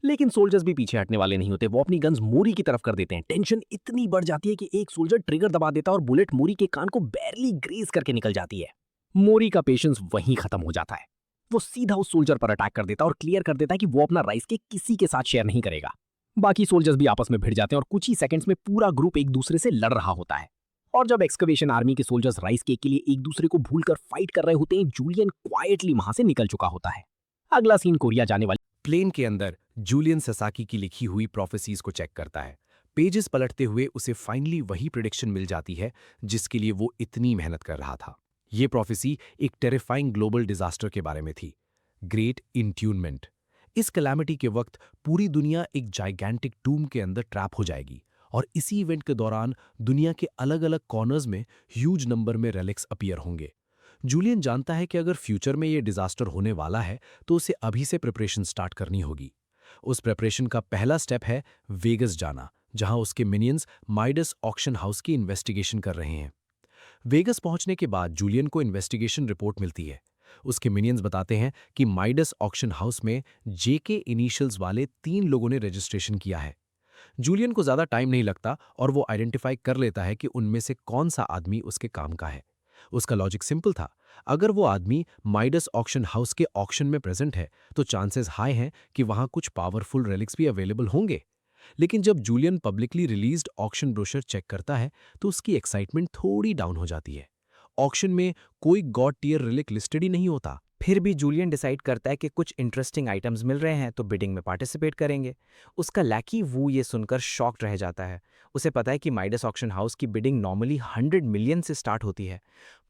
लेकिन सोल्जर्स भी पीछे हटने वाले नहीं होते। वो अपनी गन्स मोरी की तरफ कर देते हैं। टेंशन इतनी बढ़ जाती है कि एक सोल्जर ट्रिगर दबा देता है और बुलेट मोरी के कान को बैरली ग्रेज करके निकल जाती है। मोरी का पेशेंस वहीं खत्म हो जाता है। वो सीधा उस सोल्जर पर अटैक कर देता है और क्लियर कर देता है कि वो अपना राइस केक किसी के साथ शेयर नहीं करेगा। बाकी सोल्जर्स भी आपस में भिड़ जाते हैं और कुछ ही सेकंड्स में पूरा ग्रुप एक दूसरे से लड़ रहा होता है। और जब एक्सकवेशन आर्मी के सोल्जर्स राइस केक के लिए एक दूसरे को भूलकर फाइट कर रहे होते हैं, जूलियन क्वाइटली वहां से निकल चुका होता है। अगला सीन कोरिया जाने वाली प्लेन के अंदर जूलियन ससाकी की लिखी हुई प्रोफेसीज को चेक करता है। पेजेस पलटते हुए उसे फाइनली वही प्रेडिक्शन मिल जाती है जिसके लिए वो इतनी मेहनत कर रहा था। ये प्रोफेसी एक टेरिफाइंग ग्लोबल डिजास्टर के बारे में थी, ग्रेट इंट्यूनमेंट। इस कैलामिटी के वक्त पूरी दुनिया एक जाइगैंटिक टूम के अंदर ट्रैप हो जाएगी और इसी इवेंट के दौरान दुनिया के अलग अलग कॉर्नर्स में ह्यूज नंबर में रेलिक्स अपीयर होंगे। जूलियन जानता है कि अगर फ्यूचर में ये डिजास्टर होने वाला है तो उसे अभी से प्रिपरेशन स्टार्ट करनी होगी। उस प्रिपरेशन का पहला स्टेप है वेगस जाना, जहां उसके मिनियंस माइडस ऑक्शन हाउस की इन्वेस्टिगेशन कर रहे हैं। वेगस पहुंचने के बाद जूलियन को इन्वेस्टिगेशन रिपोर्ट मिलती है। उसके मिनियंस बताते हैं कि माइडस ऑक्शन हाउस में जेके इनिशियल्स वाले 3 लोगों ने रजिस्ट्रेशन किया है। जूलियन को ज्यादा टाइम नहीं लगता और वो आइडेंटिफाई कर लेता है कि उनमें से कौन सा आदमी उसके काम का है। उसका लॉजिक सिंपल था, अगर वो आदमी माइडस ऑक्शन हाउस के ऑक्शन में प्रेजेंट है तो चांसेस हाई हैं कि वहां कुछ पावरफुल रेलिक्स भी अवेलेबल होंगे। लेकिन जब Julian publicly released auction brochure check करता है तो उसकी एक्साइटमेंट थोड़ी डाउन हो जाती है। ऑक्शन में कोई गॉड टियर रिलिक लिस्टेड ही नहीं होता। फिर भी जूलियन डिसाइड करता है कि कुछ इंटरेस्टिंग आइटम्स मिल रहे हैं तो बिडिंग में पार्टिसिपेट करेंगे। उसका लैकी वू ये सुनकर शॉक्ड रह जाता है। उसे पता है कि माइडस ऑक्शन हाउस की बिडिंग नॉर्मली 100 मिलियन से स्टार्ट होती है।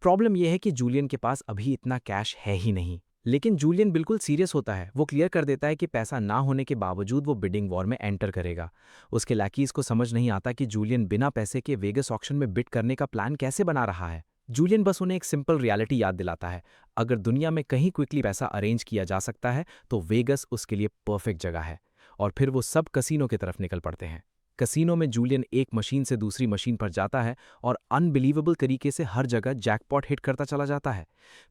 प्रॉब्लम यह है कि जूलियन के पास अभी इतना कैश है ही नहीं। लेकिन जूलियन बिल्कुल सीरियस होता है। वो क्लियर कर देता है कि पैसा ना होने के बावजूद वो बिडिंग वॉर में एंटर करेगा। उसके लैकीज को समझ नहीं आता कि जूलियन बिना पैसे के वेगस ऑक्शन में बिड करने का प्लान कैसे बना रहा है। जूलियन बस उन्हें एक सिंपल रियलिटी याद दिलाता है, अगर दुनिया में कहीं क्विकली पैसा अरेंज किया जा सकता है तो वेगस उसके लिए परफेक्ट जगह है। और फिर वो सब कसीनो की तरफ निकल पड़ते हैं। कसीनो में जूलियन एक मशीन से दूसरी मशीन पर जाता है और अनबिलीवेबल तरीके से हर जगह जैकपॉट हिट करता चला जाता है।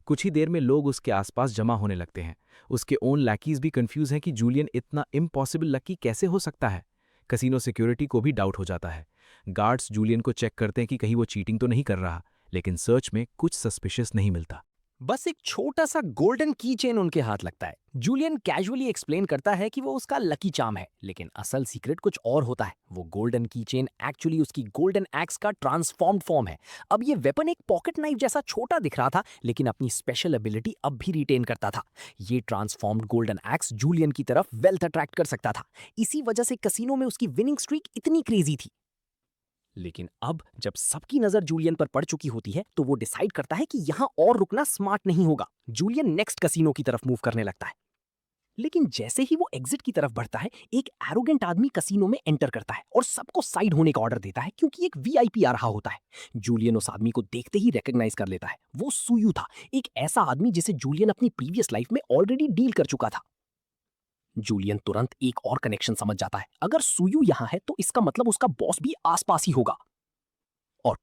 कुछ ही देर में लोग उसके आसपास जमा होने लगते हैं। उसके ओन लैकीज भी कंफ्यूज हैं कि जूलियन इतना इम्पॉसिबल लकी कैसे हो सकता है। कसीनो सिक्योरिटी को भी डाउट हो जाता है। गार्ड्स जूलियन को चेक करते हैं कि कहीं वो चीटिंग तो नहीं कर रहा, लेकिन सर्च में कुछ सस्पिशियस नहीं मिलता। बस एक छोटा सा गोल्डन की चेन उनके हाथ लगता है। जूलियन कैजुअली एक्सप्लेन करता है कि वो उसका लकी चार्म है, लेकिन असल सीक्रेट कुछ और होता है। वो गोल्डन की चेन एक्चुअली उसकी गोल्डन एक्स का ट्रांसफॉर्म्ड फॉर्म है। अब ये वेपन एक पॉकेट नाइफ जैसा छोटा दिख रहा था, लेकिन अपनी स्पेशल एबिलिटी अब भी रिटेन करता था। ये ट्रांसफॉर्म्ड गोल्डन एक्स जूलियन की तरफ वेल्थ अट्रैक्ट कर सकता था। इसी वजह से कसीनो में उसकी विनिंग स्ट्रीक इतनी क्रेजी थी। लेकिन अब जब सबकी नजर जूलियन पर पड़ चुकी होती है तो वो डिसाइड करता है कि यहां और रुकना स्मार्ट नहीं होगा। जूलियन नेक्स्ट कसीनो की तरफ मूव करने लगता है। लेकिन जैसे ही वो एग्जिट की तरफ बढ़ता है, एक एरोगेंट आदमी कसीनो में एंटर करता है और सबको साइड होने का ऑर्डर देता है क्योंकि एक वीआईपी आ रहा होता है। जूलियन उस आदमी को देखते ही रिकॉग्नाइज कर लेता है। वो सुयू था, एक ऐसा आदमी जिसे जूलियन अपनी प्रीवियस लाइफ में ऑलरेडी डील कर चुका था। जूलियन तुरंत एक और कनेक्शन समझ जाता है। अगर सुयू यहां है तो इसका मतलब उसका बॉस भी आसपास ही होगा। और